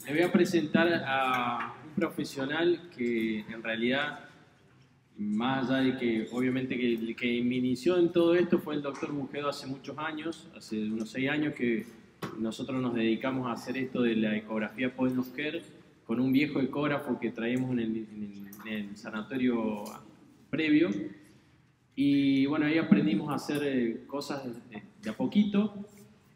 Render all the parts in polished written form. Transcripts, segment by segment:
le voy a presentar a un profesional que en realidad, más allá de que obviamente que el que me inició en todo esto fue el doctor Mujedo hace muchos años, hace unos 6 años que nosotros nos dedicamos a hacer esto de la ecografía point-of-care con un viejo ecógrafo que traemos en el sanatorio previo. Y bueno, ahí aprendimos a hacer cosas de a poquito.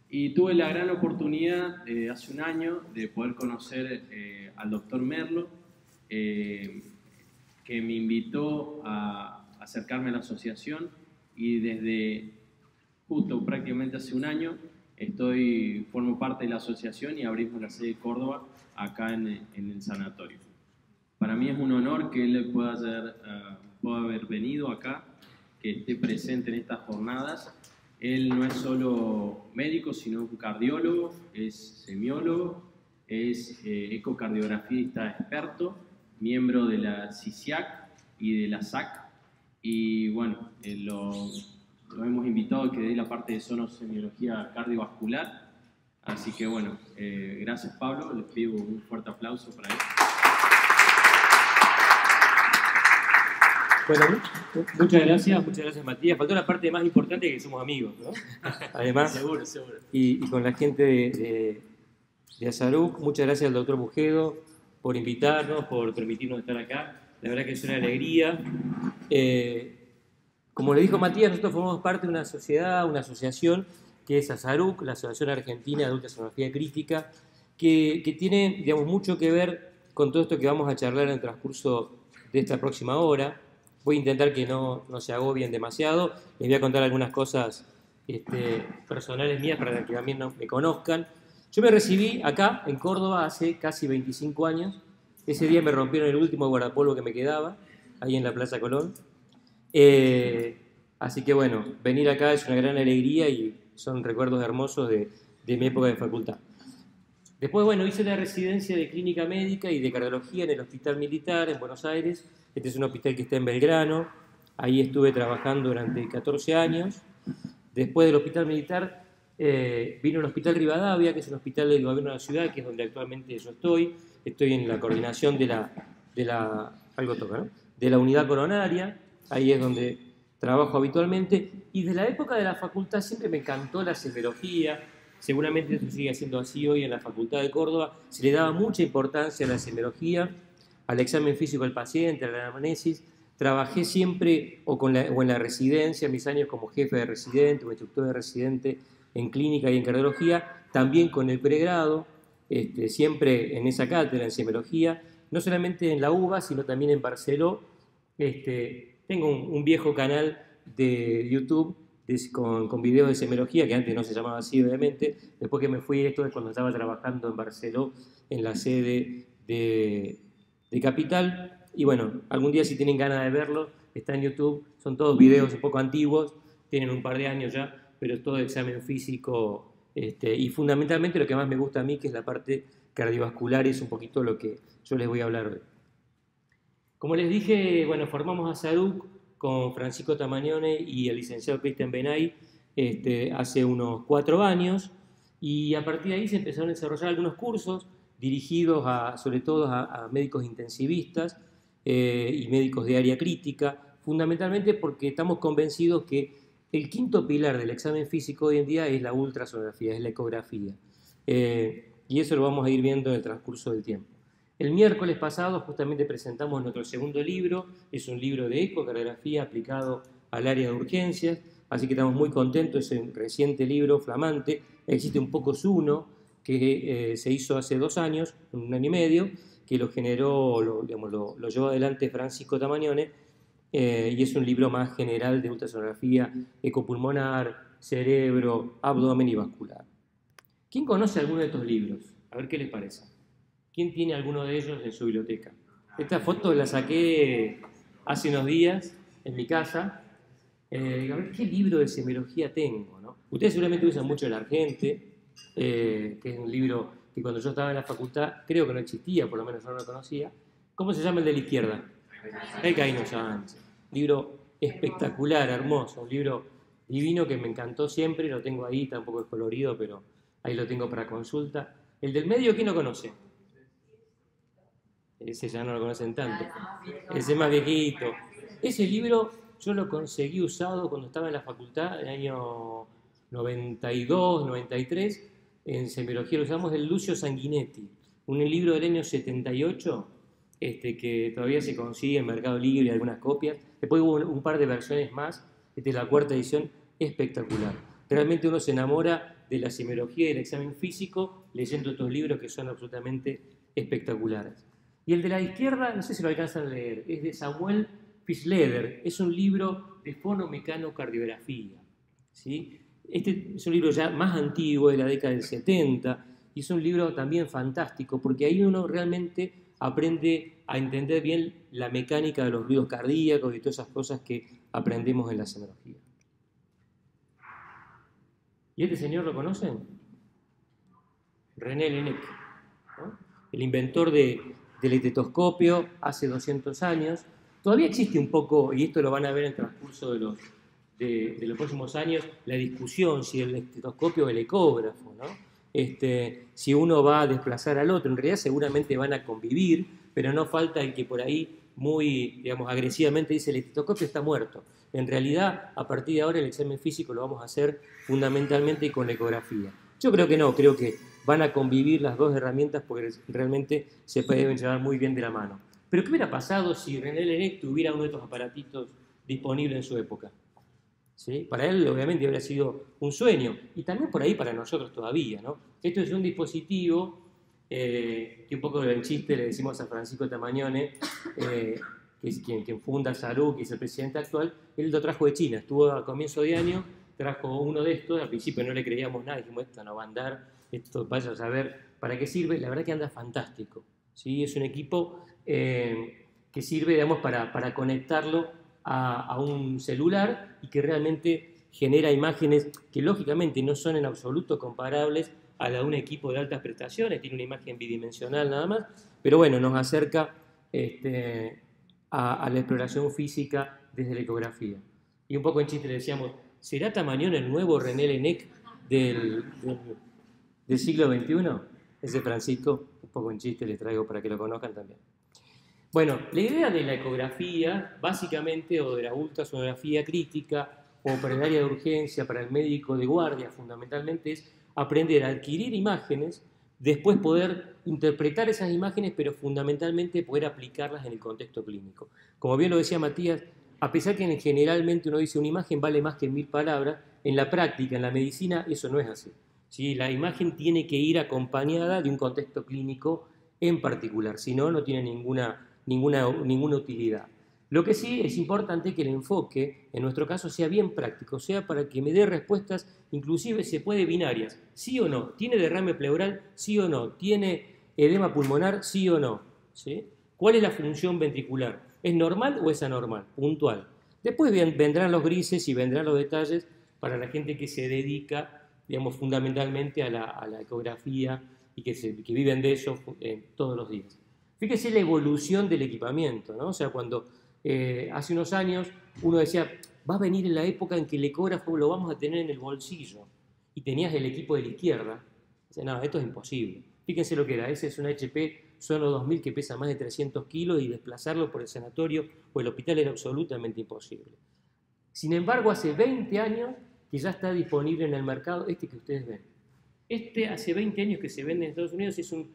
Y tuve la gran oportunidad hace un año de poder conocer al doctor Merlo, que me invitó a acercarme a la asociación, y desde justo prácticamente hace un año formo parte de la asociación y abrimos la sede de Córdoba acá en el sanatorio. Para mí es un honor que él pueda haber venido acá, que esté presente en estas jornadas. Él no es solo médico, sino un cardiólogo, es semiólogo, es ecocardiografista experto, miembro de la CISIAC y de la SAC. Y bueno, lo hemos invitado a que dé la parte de sonosemiología cardiovascular. Así que bueno, gracias Pablo, les pido un fuerte aplauso para él. Bueno, muchas gracias Matías. Faltó la parte más importante, que somos amigos, ¿no? Además, seguro. Y con la gente de Azaruc, muchas gracias al doctor Mujedo por invitarnos, por permitirnos estar acá. La verdad que es una alegría. Como le dijo Matías, nosotros formamos parte de una sociedad, una asociación que es Azaruc, la Asociación Argentina de Ultrasonografía Crítica, que tiene, digamos, mucho que ver con todo esto que vamos a charlar en el transcurso de esta próxima hora. Voy a intentar que no se agobien demasiado. Les voy a contar algunas cosas personales mías para que también me conozcan. Yo me recibí acá, en Córdoba, hace casi 25 años. Ese día me rompieron el último guardapolvo que me quedaba, ahí en la Plaza Colón. Así que bueno, venir acá es una gran alegría y son recuerdos hermosos de mi época de facultad. Después, bueno, hice la residencia de clínica médica y de cardiología en el Hospital Militar en Buenos Aires. Este es un hospital que está en Belgrano. Ahí estuve trabajando durante 14 años. Después del Hospital Militar vino el Hospital Rivadavia, que es un hospital del gobierno de la ciudad, que es donde actualmente yo estoy. Estoy en la coordinación de la unidad coronaria. Ahí es donde trabajo habitualmente. Y de la época de la facultad siempre me encantó la semiología. Seguramente esto sigue siendo así hoy en la Facultad de Córdoba. Se le daba mucha importancia a la semiología, al examen físico del paciente, a la anamnesis. Trabajé siempre o en la residencia, mis años como jefe de residente o instructor de residente en clínica y en cardiología, también con el pregrado, siempre en esa cátedra en semiología, no solamente en la UBA, sino también en Barceló. Tengo un viejo canal de YouTube con videos de semiología, que antes no se llamaba así, obviamente. Después que me fui, esto es cuando estaba trabajando en Barceló, en la sede de Capital. Y bueno, algún día si tienen ganas de verlo, está en YouTube. Son todos videos un poco antiguos, tienen un par de años ya, pero es todo examen físico. Y fundamentalmente lo que más me gusta a mí, que es la parte cardiovascular, es un poquito lo que yo les voy a hablar hoy. Como les dije, bueno, formamos a Azaruc con Francisco Tamagnone y el licenciado Cristian Benay hace unos 4 años, y a partir de ahí se empezaron a desarrollar algunos cursos dirigidos sobre todo a médicos intensivistas y médicos de área crítica, fundamentalmente porque estamos convencidos que el quinto pilar del examen físico hoy en día es la ultrasonografía, es la ecografía, y eso lo vamos a ir viendo en el transcurso del tiempo. El miércoles pasado justamente presentamos nuestro segundo libro, es un libro de ecocardiografía aplicado al área de urgencias, así que estamos muy contentos, es un reciente libro, flamante. Existe un POCOS 1 que se hizo hace 2 años, 1 año y medio, que lo generó, lo llevó adelante Francisco Tamagnone, y es un libro más general de ultrasonografía ecopulmonar, cerebro, abdomen y vascular. ¿Quién conoce alguno de estos libros? A ver qué les parece. ¿Quién tiene alguno de ellos en su biblioteca? Esta foto la saqué hace unos días en mi casa. A ver qué libro de semiología tengo, ¿no? Ustedes seguramente usan mucho el Argente, que es un libro que cuando yo estaba en la facultad creo que no existía, por lo menos yo no lo conocía. ¿Cómo se llama el de la izquierda? El Caíno Sánchez. Libro espectacular, hermoso, un libro divino que me encantó siempre, lo tengo ahí, tampoco es colorido, pero ahí lo tengo para consulta. El del medio, ¿quién lo conoce? Ese ya no lo conocen tanto. Ese es más viejito. Ese libro yo lo conseguí usado cuando estaba en la facultad, en el año 92, 93. En semiología lo usamos, el Lucio Sanguinetti, un libro del año 78, que todavía se consigue en Mercado Libre, algunas copias. Después hubo un par de versiones más. Esta es la cuarta edición, espectacular. Realmente uno se enamora de la semiología y del examen físico leyendo estos libros que son absolutamente espectaculares. Y el de la izquierda, no sé si lo alcanzan a leer, es de Samuel Fischleder. Es un libro de fonomecanocardiografía, ¿sí? Este es un libro ya más antiguo, de la década del 70, y es un libro también fantástico, porque ahí uno realmente aprende a entender bien la mecánica de los ruidos cardíacos y todas esas cosas que aprendemos en la semiología. ¿Y este señor lo conocen? René Laennec, ¿no? El inventor del estetoscopio hace 200 años. Todavía existe un poco, y esto lo van a ver en el transcurso de los próximos años, la discusión si el estetoscopio o el ecógrafo, ¿no? Si uno va a desplazar al otro. En realidad seguramente van a convivir, pero no falta el que por ahí muy, digamos, agresivamente dice el estetoscopio está muerto. En realidad, a partir de ahora el examen físico lo vamos a hacer fundamentalmente con la ecografía. Yo creo que no, creo que van a convivir las dos herramientas porque realmente se pueden llevar muy bien de la mano. Pero ¿qué hubiera pasado si René Laennec tuviera uno de estos aparatitos disponible en su época? ¿Sí? Para él obviamente habría sido un sueño, y también por ahí para nosotros todavía, ¿no? Esto es un dispositivo que un poco en chiste le decimos a Francisco Tamagnone, que es quien funda Salud, que es el presidente actual. Él lo trajo de China, estuvo a comienzo de año, trajo uno de estos. Al principio no le creíamos nada, dijimos esto no va a andar, esto vaya a saber para qué sirve. La verdad que anda fantástico, ¿sí? Es un equipo que sirve, digamos, para conectarlo a un celular y que realmente genera imágenes que lógicamente no son en absoluto comparables a la de un equipo de altas prestaciones, tiene una imagen bidimensional nada más, pero bueno, nos acerca a la exploración física desde la ecografía. Y un poco en chiste le decíamos, ¿será Tamagnone el nuevo René Laennec del siglo XXI? Ese Francisco, un poco en chiste les traigo para que lo conozcan también. Bueno, la idea de la ecografía, básicamente, o de la ultrasonografía crítica, o para el área de urgencia, para el médico de guardia, fundamentalmente, es aprender a adquirir imágenes, después poder interpretar esas imágenes, pero fundamentalmente poder aplicarlas en el contexto clínico. Como bien lo decía Matías, a pesar que generalmente uno dice una imagen vale más que 1000 palabras, en la práctica, en la medicina, eso no es así. ¿Sí? La imagen tiene que ir acompañada de un contexto clínico en particular, si no, no tiene ninguna utilidad. Lo que sí es importante que el enfoque, en nuestro caso, sea bien práctico, sea para que me dé respuestas, inclusive se puede binarias, sí o no, ¿tiene derrame pleural? Sí o no, ¿tiene edema pulmonar? Sí o no, ¿sí? ¿Cuál es la función ventricular? ¿Es normal o es anormal? Puntual. Después vendrán los grises y vendrán los detalles para la gente que se dedica, digamos, fundamentalmente a la ecografía y que viven de eso todos los días. Fíjese la evolución del equipamiento, ¿no? O sea, cuando hace unos años uno decía, va a venir en la época en que el ecógrafo lo vamos a tener en el bolsillo, y tenías el equipo de la izquierda. Dice, no, esto es imposible. Fíjense lo que era, ese es un HP Sono 2000 que pesa más de 300 kilos y desplazarlo por el sanatorio o el hospital era absolutamente imposible. Sin embargo, hace 20 años que ya está disponible en el mercado este que ustedes ven. Este hace 20 años que se vende en Estados Unidos, es un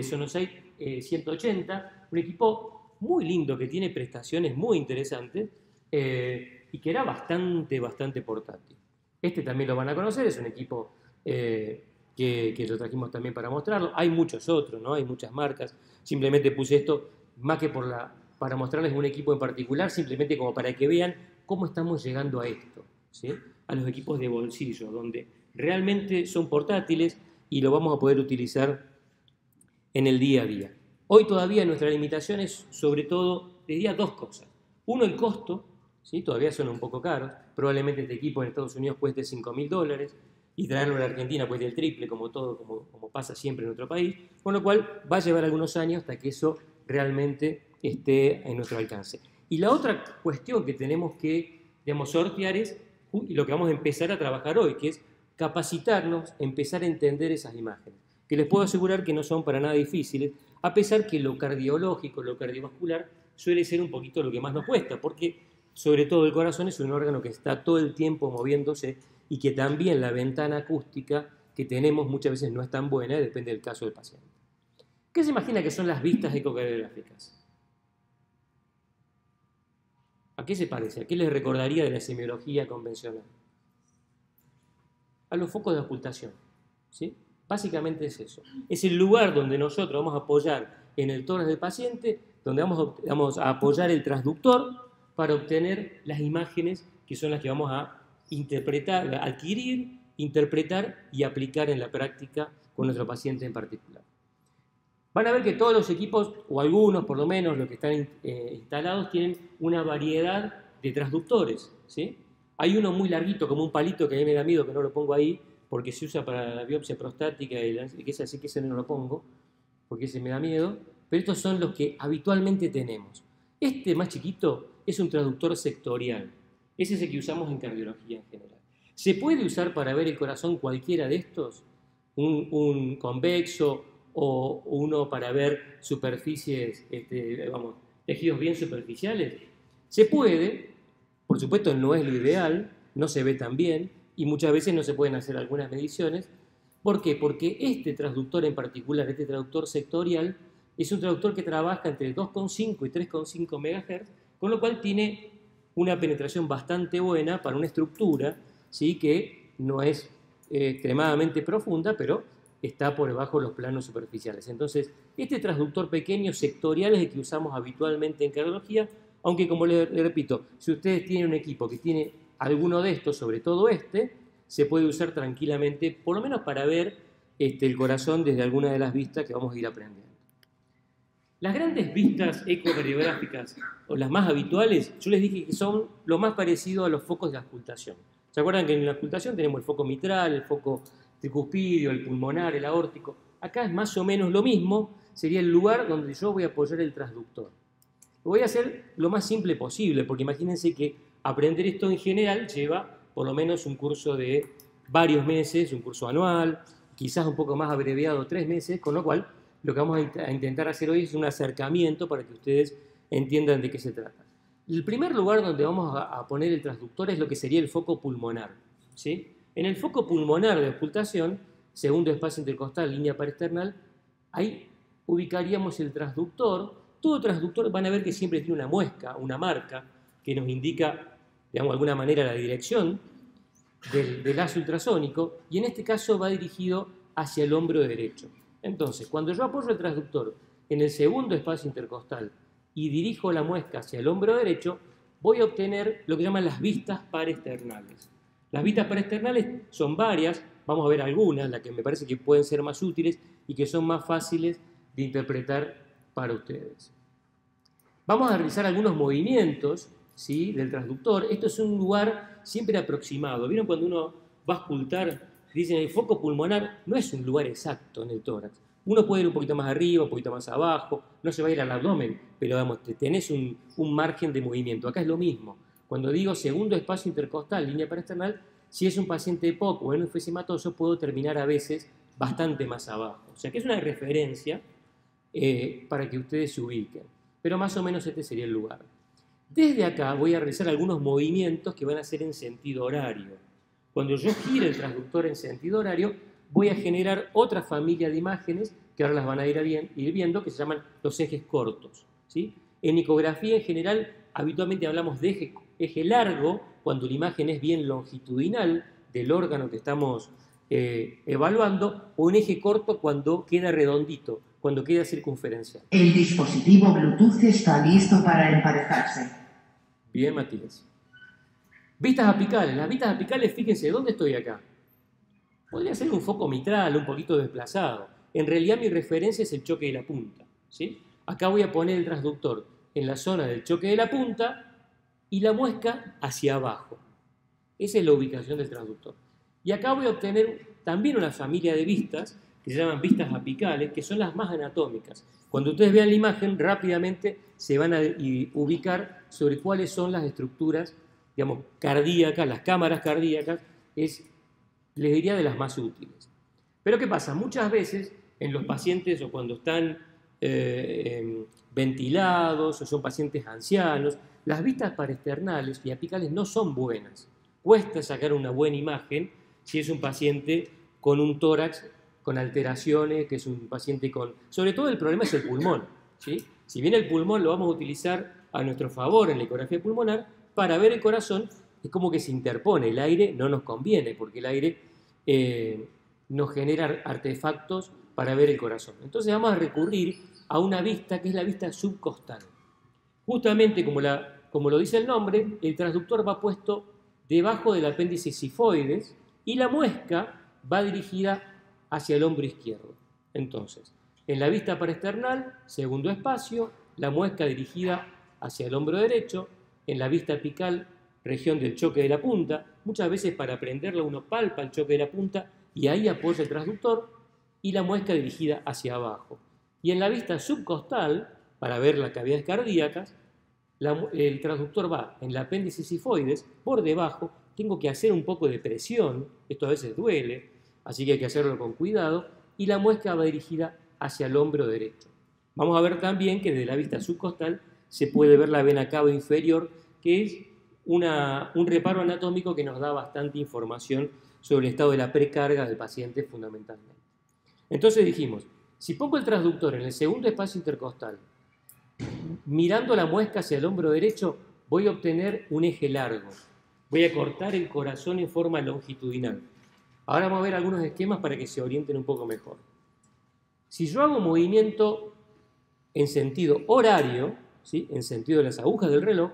Sonosite 180, un equipo muy lindo que tiene prestaciones muy interesantes y que era bastante portátil. Este también lo van a conocer, es un equipo que lo trajimos también para mostrarlo. Hay muchos otros, ¿no? Hay muchas marcas. Simplemente puse esto más que para mostrarles un equipo en particular, simplemente como para que vean cómo estamos llegando a esto, ¿sí? A los equipos de bolsillo, donde realmente son portátiles y lo vamos a poder utilizar en el día a día. Hoy todavía nuestra limitación es, sobre todo, diría dos cosas. Uno, el costo, ¿sí? Todavía son un poco caros. Probablemente este equipo en Estados Unidos cueste $5.000 y traerlo a la Argentina cueste el triple, como pasa siempre en nuestro país, con lo cual va a llevar algunos años hasta que eso realmente esté en nuestro alcance. Y la otra cuestión que tenemos que, digamos, sortear es lo que vamos a empezar a trabajar hoy, que es capacitarnos, empezar a entender esas imágenes, que les puedo asegurar que no son para nada difíciles. a pesar que lo cardiológico, lo cardiovascular, suele ser un poquito lo que más nos cuesta, porque sobre todo el corazón es un órgano que está todo el tiempo moviéndose y que también la ventana acústica que tenemos muchas veces no es tan buena, depende del caso del paciente. ¿Qué se imagina que son las vistas ecocardiográficas? ¿A qué se parece? ¿A qué les recordaría de la semiología convencional? A los focos de ocultación, ¿sí? Básicamente es eso. Es el lugar donde nosotros vamos a apoyar en el tórax del paciente, donde vamos a apoyar el transductor para obtener las imágenes que son las que vamos a interpretar, adquirir, interpretar y aplicar en la práctica con nuestro paciente en particular. Van a ver que todos los equipos, o algunos por lo menos, los que están instalados, tienen una variedad de transductores, ¿sí? Hay uno muy larguito, como un palito, que a mí me da miedo que no lo pongo ahí, porque se usa para la biopsia prostática, y que es así que ese no lo pongo, porque ese me da miedo, pero estos son los que habitualmente tenemos. Este más chiquito es un transductor sectorial, ese es el que usamos en cardiología en general. ¿Se puede usar para ver el corazón cualquiera de estos? Un convexo o uno para ver superficies, tejidos bien superficiales. Se puede, por supuesto no es lo ideal, no se ve tan bien y muchas veces no se pueden hacer algunas mediciones. ¿Por qué? Porque este transductor en particular, este transductor sectorial, es un transductor que trabaja entre 2,5 y 3,5 MHz, con lo cual tiene una penetración bastante buena para una estructura, ¿sí? Que no es extremadamente profunda, pero está por debajo de los planos superficiales. Entonces, este transductor pequeño sectorial es el que usamos habitualmente en cardiología, aunque como le repito, si ustedes tienen un equipo que tiene alguno de estos, sobre todo este, se puede usar tranquilamente, por lo menos para ver el corazón desde alguna de las vistas que vamos a ir aprendiendo. Las grandes vistas ecocardiográficas, o las más habituales, yo les dije que son lo más parecido a los focos de auscultación. ¿Se acuerdan que en la auscultación tenemos el foco mitral, el foco tricuspidio, el pulmonar, el aórtico? Acá es más o menos lo mismo, sería el lugar donde yo voy a apoyar el transductor. Lo voy a hacer lo más simple posible, porque imagínense que aprender esto en general lleva por lo menos un curso de varios meses, un curso anual, quizás un poco más abreviado, 3 meses, con lo cual lo que vamos a intentar hacer hoy es un acercamiento para que ustedes entiendan de qué se trata. El primer lugar donde vamos a poner el transductor es lo que sería el foco pulmonar, ¿sí? En el foco pulmonar de auscultación, segundo espacio intercostal, línea parasternal, ahí ubicaríamos el transductor. Todo transductor van a ver que siempre tiene una muesca, una marca, que nos indica, digamos, de alguna manera la dirección del lazo ultrasónico, y en este caso va dirigido hacia el hombro derecho. Entonces, cuando yo apoyo el transductor en el segundo espacio intercostal y dirijo la muesca hacia el hombro derecho, voy a obtener lo que llaman las vistas paraesternales. Las vistas paraesternales son varias, vamos a ver algunas, las que me parece que pueden ser más útiles y que son más fáciles de interpretar para ustedes. Vamos a realizar algunos movimientos, ¿sí?, del transductor. Esto es un lugar siempre aproximado. ¿Vieron cuando uno va a auscultar? Dicen el foco pulmonar no es un lugar exacto en el tórax. Uno puede ir un poquito más arriba, un poquito más abajo, no se va a ir al abdomen, pero digamos, tenés un margen de movimiento. Acá es lo mismo. Cuando digo segundo espacio intercostal, línea paraesternal, si es un paciente EPOC o enfesimatoso, puedo terminar a veces bastante más abajo. O sea que es una referencia para que ustedes se ubiquen. Pero más o menos este sería el lugar. Desde acá voy a realizar algunos movimientos que van a ser en sentido horario. Cuando yo gire el transductor en sentido horario, voy a generar otra familia de imágenes que ahora las van a ir viendo, que se llaman los ejes cortos, ¿sí? En ecografía en general, habitualmente hablamos de eje largo, cuando la imagen es bien longitudinal del órgano que estamos evaluando, o un eje corto cuando queda redondito, cuando queda circunferencial. El dispositivo Bluetooth está listo para emparejarse. Bien, Matías. Vistas apicales. Las vistas apicales, fíjense, ¿dónde estoy acá? Podría ser un foco mitral, un poquito desplazado. En realidad mi referencia es el choque de la punta, ¿sí? Acá voy a poner el transductor en la zona del choque de la punta y la muesca hacia abajo. Esa es la ubicación del transductor. Y acá voy a obtener también una familia de vistas que se llaman vistas apicales, que son las más anatómicas. Cuando ustedes vean la imagen, rápidamente se van a ubicar sobre cuáles son las estructuras, digamos, cardíacas, las cámaras cardíacas, les diría de las más útiles. Pero ¿qué pasa? Muchas veces en los pacientes o cuando están ventilados o son pacientes ancianos. Las vistas paraesternales y apicales no son buenas. Cuesta sacar una buena imagen si es un paciente con un tórax con alteraciones, que es un paciente con... Sobre todo el problema es el pulmón, ¿sí? Si bien el pulmón lo vamos a utilizar a nuestro favor en la ecografía pulmonar, para ver el corazón es como que se interpone. El aire no nos conviene porque el aire nos genera artefactos para ver el corazón. Entonces vamos a recurrir a una vista que es la vista subcostal. Justamente como lo dice el nombre, el transductor va puesto debajo del apéndice sifoides y la muesca va dirigida hacia el hombro izquierdo. Entonces, en la vista paraesternal, segundo espacio, la muesca dirigida hacia el hombro derecho, en la vista apical, región del choque de la punta. Muchas veces para aprenderla uno palpa el choque de la punta y ahí apoya el transductor y la muesca dirigida hacia abajo. Y en la vista subcostal, para ver las cavidades cardíacas, el transductor va en el apéndice sifoides, por debajo, tengo que hacer un poco de presión, esto a veces duele, así que hay que hacerlo con cuidado, y la muesca va dirigida hacia el hombro derecho. Vamos a ver también que desde la vista subcostal se puede ver la vena cava inferior, que es un reparo anatómico que nos da bastante información sobre el estado de la precarga del paciente fundamentalmente. Entonces dijimos, si pongo el transductor en el segundo espacio intercostal, mirando la muesca hacia el hombro derecho, voy a obtener un eje largo. Voy a cortar el corazón en forma longitudinal. Ahora vamos a ver algunos esquemas para que se orienten un poco mejor. Si yo hago movimiento en sentido horario, ¿sí?, en sentido de las agujas del reloj,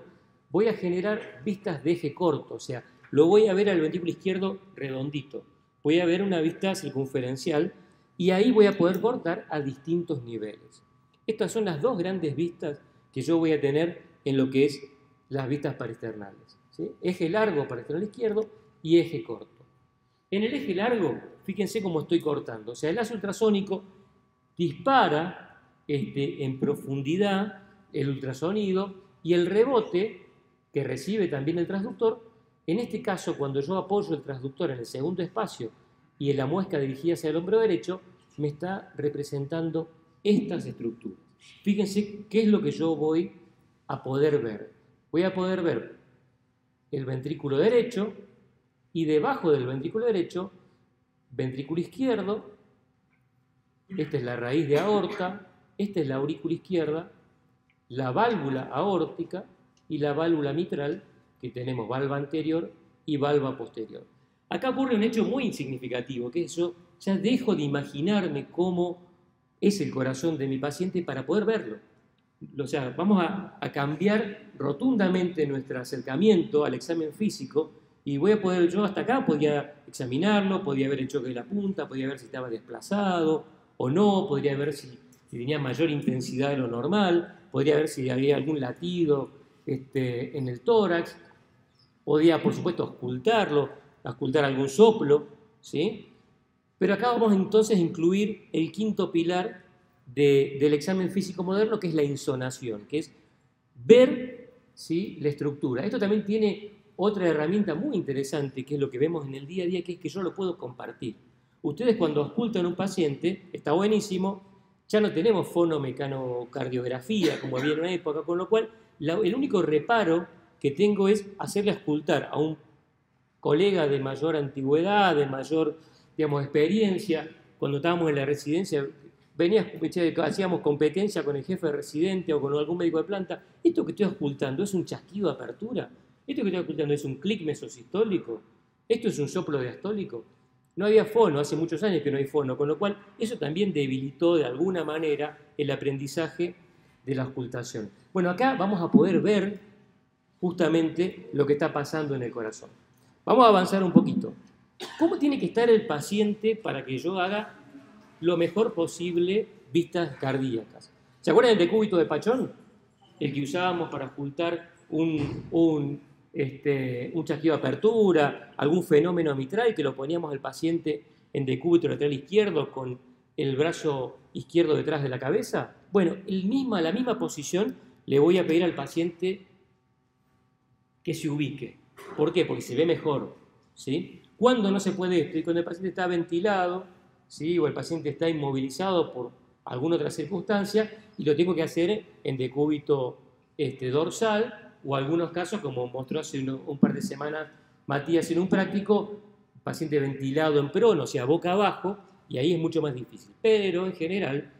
voy a generar vistas de eje corto, o sea, lo voy a ver al ventrículo izquierdo redondito. Voy a ver una vista circunferencial y ahí voy a poder cortar a distintos niveles. Estas son las dos grandes vistas que yo voy a tener en lo que es las vistas paraesternales, ¿sí? Eje largo paraesternal izquierdo y eje corto. En el eje largo, fíjense cómo estoy cortando. O sea, el lazo ultrasónico dispara en profundidad el ultrasonido y el rebote que recibe también el transductor, en este caso, cuando yo apoyo el transductor en el segundo espacio y en la muesca dirigida hacia el hombro derecho, me está representando estas estructuras. Fíjense qué es lo que yo voy a poder ver. Voy a poder ver el ventrículo derecho y debajo del ventrículo derecho, ventrículo izquierdo, esta es la raíz de aorta, esta es la aurícula izquierda, la válvula aórtica y la válvula mitral, que tenemos valva anterior y valva posterior. Acá ocurre un hecho muy insignificativo, que es yo ya dejo de imaginarme cómo es el corazón de mi paciente para poder verlo. O sea, vamos a cambiar rotundamente nuestro acercamiento al examen físico y voy a poder, yo hasta acá podía examinarlo, podía ver el choque de la punta, podía ver si estaba desplazado o no, podría ver si tenía mayor intensidad de lo normal, podría ver si había algún latido en el tórax, podía, por supuesto, auscultar algún soplo, ¿sí? Pero acá vamos entonces a incluir el quinto pilar del examen físico moderno, que es la insonación, que es ver, ¿sí?, la estructura. Esto también tiene otra herramienta muy interesante, que es lo que vemos en el día a día, que es que yo lo puedo compartir. Ustedes cuando auscultan a un paciente, está buenísimo, ya no tenemos fonomecanocardiografía como había en una época, con lo cual el único reparo que tengo es hacerle auscultar a un colega de mayor antigüedad, de mayor, digamos, experiencia. Cuando estábamos en la residencia, hacíamos competencia con el jefe de residente o con algún médico de planta. ¿Esto que estoy auscultando es un chasquido de apertura? ¿Esto que estoy auscultando es un clic mesosistólico? ¿Esto es un soplo diastólico? No había fono, hace muchos años que no hay fono, con lo cual eso también debilitó de alguna manera el aprendizaje de la auscultación. Bueno, acá vamos a poder ver justamente lo que está pasando en el corazón. Vamos a avanzar un poquito. ¿Cómo tiene que estar el paciente para que yo haga lo mejor posible vistas cardíacas? ¿Se acuerdan del decúbito de Pachón? El que usábamos para auscultar un chasquido de apertura, algún fenómeno mitral, que lo poníamos al paciente en decúbito lateral izquierdo con el brazo izquierdo detrás de la cabeza. Bueno, la misma posición le voy a pedir al paciente que se ubique. ¿Por qué? Porque se ve mejor, ¿sí? ¿Cuándo no se puede esto? Y cuando el paciente está ventilado, ¿sí?, o el paciente está inmovilizado alguna otra circunstancia y lo tengo que hacer en decúbito dorsal o algunos casos, como mostró hace un par de semanas Matías en un práctico, paciente ventilado en prono, o sea, boca abajo, y ahí es mucho más difícil. Pero en general,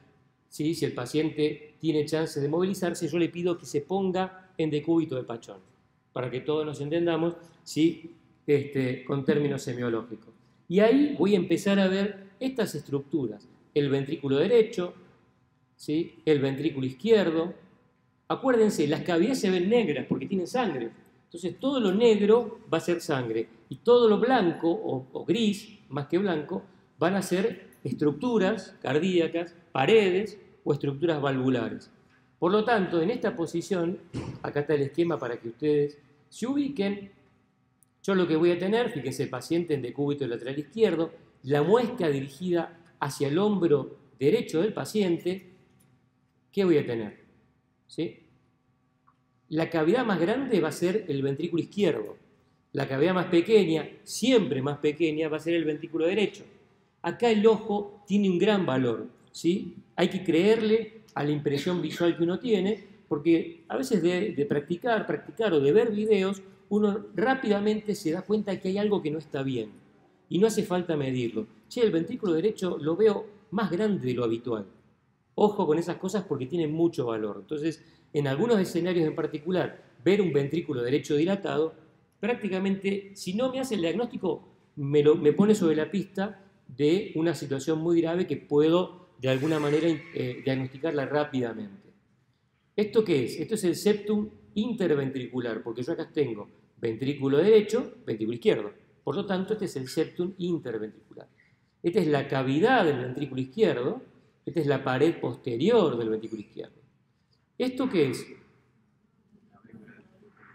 ¿sí? Si el paciente tiene chance de movilizarse, yo le pido que se ponga en decúbito de Pachón, para que todos nos entendamos, ¿sí? Con términos semiológicos. Y ahí voy a empezar a ver estas estructuras, el ventrículo derecho, ¿sí? El ventrículo izquierdo. Acuérdense, las cavidades se ven negras porque tienen sangre. Entonces todo lo negro va a ser sangre y todo lo blanco o gris, más que blanco, van a ser estructuras cardíacas, paredes o estructuras valvulares. Por lo tanto, en esta posición, acá está el esquema para que ustedes se ubiquen. Yo lo que voy a tener, fíjense, el paciente en decúbito lateral izquierdo, la muesca dirigida hacia el hombro derecho del paciente. ¿Qué voy a tener? ¿Sí? La cavidad más grande va a ser el ventrículo izquierdo. La cavidad más pequeña, siempre más pequeña, va a ser el ventrículo derecho. Acá el ojo tiene un gran valor, ¿sí? Hay que creerle a la impresión visual que uno tiene, porque a veces de practicar o de ver videos, uno rápidamente se da cuenta que hay algo que no está bien y no hace falta medirlo. Che, el ventrículo derecho lo veo más grande de lo habitual. Ojo con esas cosas porque tienen mucho valor. Entonces, en algunos escenarios en particular, ver un ventrículo derecho dilatado, prácticamente, si no me hace el diagnóstico, me pone sobre la pista de una situación muy grave que puedo, de alguna manera, diagnosticarla rápidamente. ¿Esto qué es? Esto es el septum interventricular, porque yo acá tengo ventrículo derecho, ventrículo izquierdo. Por lo tanto, este es el septum interventricular. Esta es la cavidad del ventrículo izquierdo, esta es la pared posterior del ventrículo izquierdo. ¿Esto qué es?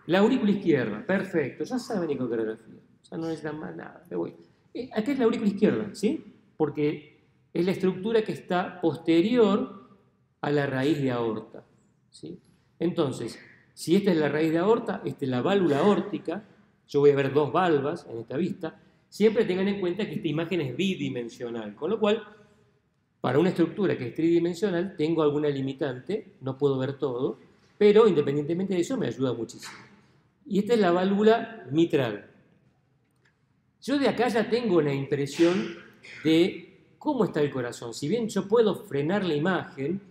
La aurícula izquierda, perfecto, ya saben ecografía, ya no necesitan más nada, me voy. Acá es la aurícula izquierda, ¿sí? Porque es la estructura que está posterior a la raíz de aorta, ¿sí? Entonces, si esta es la raíz de aorta, esta es la válvula aórtica, yo voy a ver dos valvas en esta vista, siempre tengan en cuenta que esta imagen es bidimensional, con lo cual, para una estructura que es tridimensional, tengo alguna limitante, no puedo ver todo, pero independientemente de eso me ayuda muchísimo. Y esta es la válvula mitral. Yo de acá ya tengo una impresión de cómo está el corazón. Si bien yo puedo frenar la imagen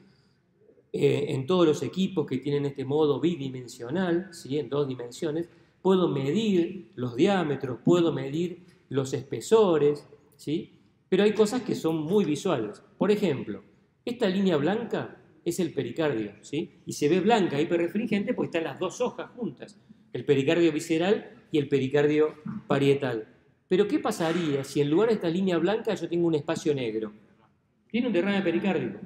en todos los equipos que tienen este modo bidimensional, ¿sí? En 2 dimensiones, puedo medir los diámetros, puedo medir los espesores, ¿sí? Pero hay cosas que son muy visuales. Por ejemplo, esta línea blanca es el pericardio, ¿sí? Y se ve blanca, hiperrefringente, porque están las dos hojas juntas, el pericardio visceral y el pericardio parietal. Pero ¿qué pasaría si en lugar de esta línea blanca yo tengo un espacio negro? Tiene un derrame pericárdico,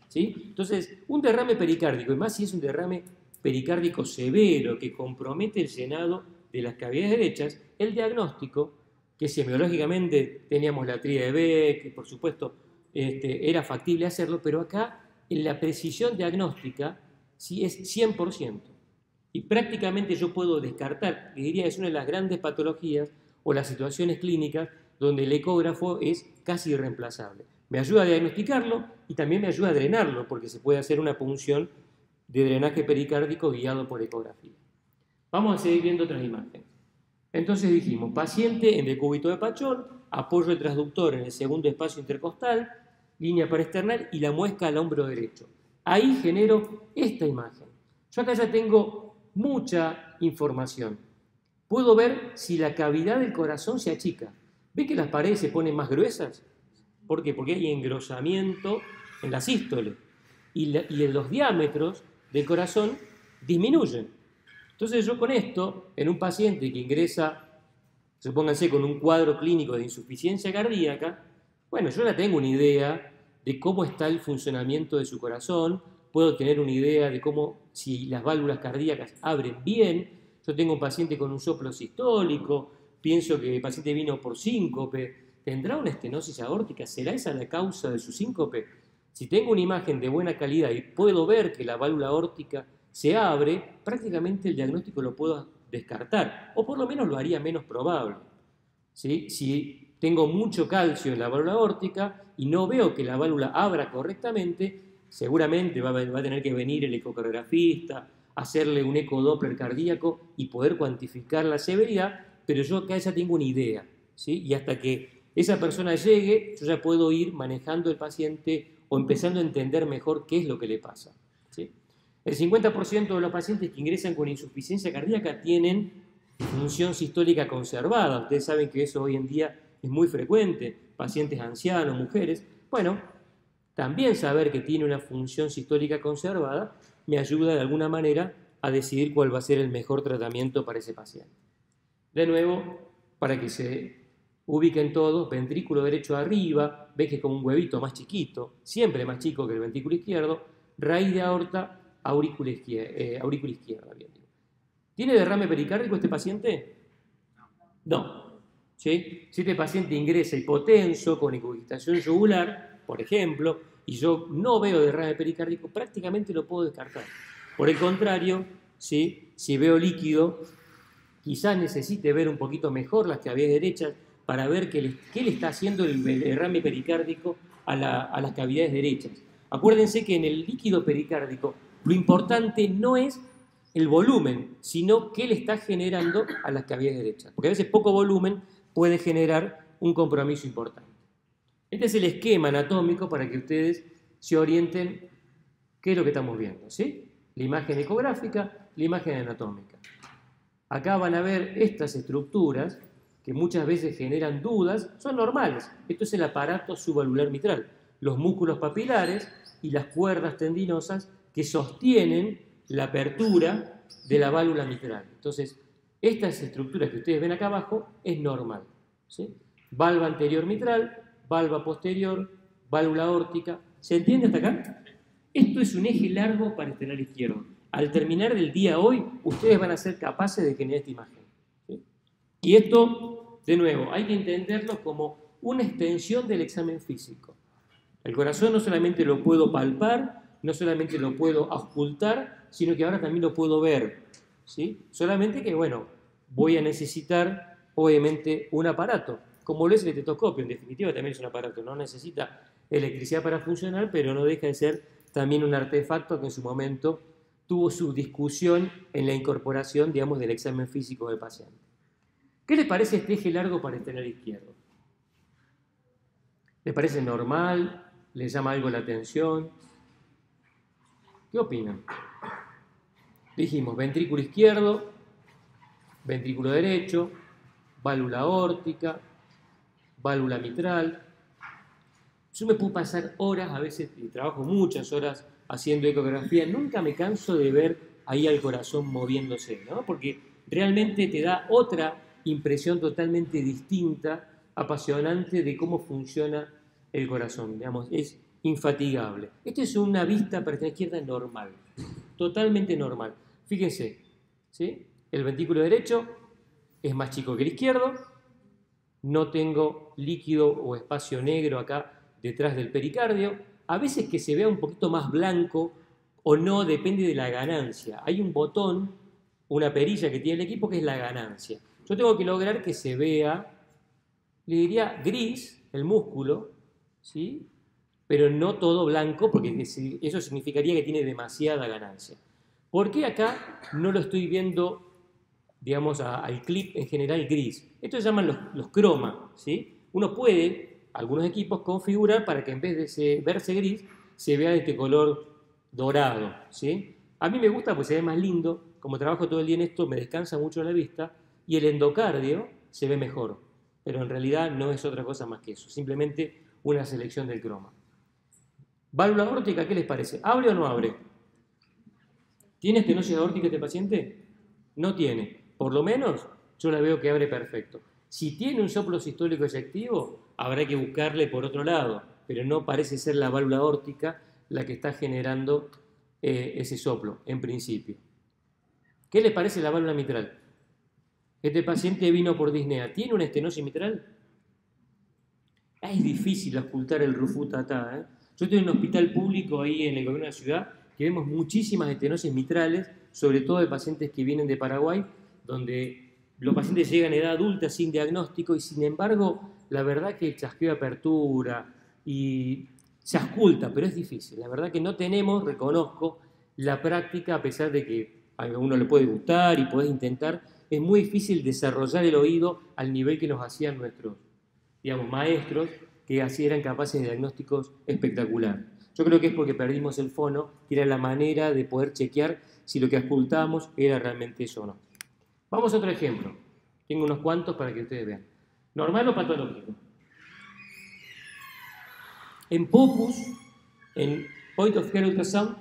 ¿sí? Entonces, un derrame pericárdico, y más si es un derrame pericárdico severo que compromete el llenado de las cavidades derechas, el diagnóstico, que semiológicamente teníamos la tríada de Beck, que por supuesto era factible hacerlo, pero acá en la precisión diagnóstica sí es 100%. Y prácticamente yo puedo descartar, que diría es una de las grandes patologías o las situaciones clínicas donde el ecógrafo es casi irreemplazable. Me ayuda a diagnosticarlo y también me ayuda a drenarlo, porque se puede hacer una punción de drenaje pericárdico guiado por ecografía. Vamos a seguir viendo otras imágenes. Entonces dijimos, paciente en decúbito de Pachón, apoyo del transductor en el segundo espacio intercostal, línea paraesternal y la muesca al hombro derecho. Ahí genero esta imagen. Yo acá ya tengo mucha información. Puedo ver si la cavidad del corazón se achica. ¿Ve que las paredes se ponen más gruesas? ¿Por qué? Porque hay engrosamiento en la sístole y los diámetros del corazón disminuyen. Entonces yo con esto, en un paciente que ingresa, supónganse con un cuadro clínico de insuficiencia cardíaca, bueno, yo ya tengo una idea de cómo está el funcionamiento de su corazón, puedo tener una idea de cómo, si las válvulas cardíacas abren bien. Yo tengo un paciente con un soplo sistólico, pienso que el paciente vino por síncope, ¿tendrá una estenosis aórtica? ¿Será esa la causa de su síncope? Si tengo una imagen de buena calidad y puedo ver que la válvula aórtica se abre, prácticamente el diagnóstico lo puedo descartar, o por lo menos lo haría menos probable. ¿Sí? Si tengo mucho calcio en la válvula aórtica y no veo que la válvula abra correctamente, seguramente va a tener que venir el ecocardiografista, hacerle un ecodoppler cardíaco y poder cuantificar la severidad, pero yo acá ya tengo una idea, ¿sí? Y hasta que esa persona llegue, yo ya puedo ir manejando el paciente o empezando a entender mejor qué es lo que le pasa, ¿sí? El 50% de los pacientes que ingresan con insuficiencia cardíaca tienen función sistólica conservada. Ustedes saben que eso hoy en día es muy frecuente, pacientes ancianos, mujeres. Bueno, también saber que tiene una función sistólica conservada me ayuda de alguna manera a decidir cuál va a ser el mejor tratamiento para ese paciente. De nuevo, para que se ubiquen todos, ventrículo derecho arriba, ves que es como un huevito más chiquito, siempre más chico que el ventrículo izquierdo, raíz de aorta, aurícula izquierda. Bien. ¿Tiene derrame pericárdico este paciente? No. ¿Sí? Si este paciente ingresa hipotenso, con incurgitación yugular, por ejemplo, y yo no veo derrame pericárdico, prácticamente lo puedo descartar. Por el contrario, ¿sí? Si veo líquido, quizás necesite ver un poquito mejor las cavidades derechas para ver qué le está haciendo el derrame pericárdico a las cavidades derechas. Acuérdense que en el líquido pericárdico lo importante no es el volumen, sino qué le está generando a las cavidades derechas. Porque a veces poco volumen puede generar un compromiso importante. Este es el esquema anatómico para que ustedes se orienten qué es lo que estamos viendo, ¿sí? La imagen ecográfica, la imagen anatómica. Acá van a ver estas estructuras que muchas veces generan dudas, son normales. Esto es el aparato subvalvular mitral, los músculos papilares y las cuerdas tendinosas que sostienen la apertura de la válvula mitral. Entonces, estas estructuras que ustedes ven acá abajo es normal, ¿sí? Valva anterior mitral, valva posterior, válvula aórtica. ¿Se entiende hasta acá? Esto es un eje largo para el esternal izquierdo. Al terminar del día hoy, ustedes van a ser capaces de generar esta imagen, ¿sí? Y esto, de nuevo, hay que entenderlo como una extensión del examen físico. El corazón no solamente lo puedo palpar, no solamente lo puedo auscultar, sino que ahora también lo puedo ver, ¿sí? Solamente que, bueno, voy a necesitar, obviamente, un aparato, como lo es el estetoscopio. En definitiva, también es un aparato, no necesita electricidad para funcionar, pero no deja de ser también un artefacto que en su momento tuvo su discusión en la incorporación, digamos, del examen físico del paciente. ¿Qué les parece este eje largo para el esternal izquierdo? ¿Les parece normal? ¿Les llama algo la atención? ¿Qué opinan? Dijimos ventrículo izquierdo, ventrículo derecho, válvula aórtica, válvula mitral. Yo me puedo pasar horas, a veces, y trabajo muchas horas haciendo ecografía, nunca me canso de ver ahí al corazón moviéndose, ¿no? Porque realmente te da otra impresión totalmente distinta, apasionante de cómo funciona el corazón, digamos, es infatigable. Esto es una vista para la izquierda normal, totalmente normal. Fíjense, ¿sí? El ventrículo derecho es más chico que el izquierdo, no tengo líquido o espacio negro acá detrás del pericardio, a veces que se vea un poquito más blanco o no, depende de la ganancia. Hay un botón, una perilla que tiene el equipo que es la ganancia. Yo tengo que lograr que se vea, le diría gris, el músculo, ¿sí? Pero no todo blanco, porque eso significaría que tiene demasiada ganancia. ¿Por qué acá no lo estoy viendo, digamos, al clip en general gris? Esto se llaman los croma, ¿sí? Uno puede, algunos equipos, configurar para que en vez de verse gris, se vea de este color dorado, ¿sí? A mí me gusta porque se ve más lindo, como trabajo todo el día en esto, me descansa mucho la vista, y el endocardio se ve mejor, pero en realidad no es otra cosa más que eso, simplemente una selección del croma. Válvula aórtica, ¿qué les parece? ¿Abre o no abre? ¿Tiene estenosis aórtica este paciente? No tiene. Por lo menos yo la veo que abre perfecto. Si tiene un soplo sistólico eyectivo, habrá que buscarle por otro lado, pero no parece ser la válvula aórtica la que está generando ese soplo, en principio. ¿Qué les parece la válvula mitral? Este paciente vino por disnea. ¿Tiene una estenosis mitral? Es difícil ocultar el Rufus-Tatá, ¿eh? Yo estoy en un hospital público ahí en el gobierno de la ciudad que vemos muchísimas estenosis mitrales, sobre todo de pacientes que vienen de Paraguay, donde los pacientes llegan a edad adulta sin diagnóstico y sin embargo la verdad que el chasqueo de apertura y se ausculta, pero es difícil. La verdad que no tenemos, reconozco, la práctica, a pesar de que a uno le puede gustar y puedes intentar, es muy difícil desarrollar el oído al nivel que nos hacían nuestros, digamos, maestros, que así eran capaces de diagnósticos espectaculares. Yo creo que es porque perdimos el fono, que era la manera de poder chequear si lo que auscultábamos era realmente eso o no. Vamos a otro ejemplo. Tengo unos cuantos para que ustedes vean. ¿Normal o patológico? En POPUS, en Point of Care Ultrasound,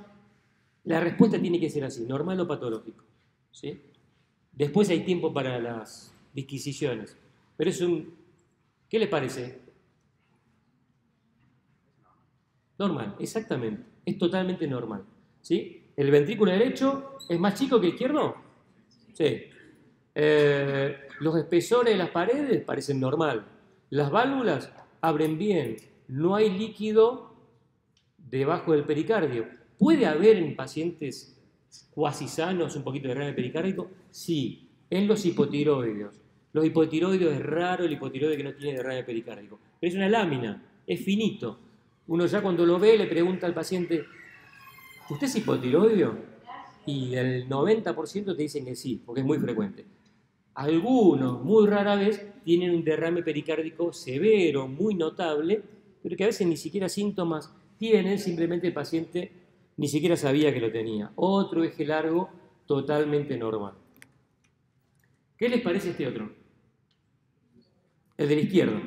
la respuesta tiene que ser así, normal o patológico. ¿Sí? Después hay tiempo para las disquisiciones. Pero es un... ¿Qué les parece? Normal, exactamente. Es totalmente normal. ¿Sí? ¿El ventrículo derecho es más chico que el izquierdo? Sí. Los espesores de las paredes parecen normal. Las válvulas abren bien. No hay líquido debajo del pericardio. ¿Puede haber en pacientes cuasi sanos un poquito de derrame pericárdico? Sí, en los hipotiroideos. Los hipotiroideos es raro el hipotiroide que no tiene derrame pericárdico. Pero es una lámina, es finito. Uno ya cuando lo ve le pregunta al paciente, ¿usted es hipotiroideo? Y el 90% te dicen que sí, porque es muy frecuente. Algunos, muy rara vez, tienen un derrame pericárdico severo, muy notable, pero que a veces ni siquiera síntomas tienen, simplemente el paciente ni siquiera sabía que lo tenía. Otro eje largo totalmente normal. ¿Qué les parece este otro? El de la izquierda.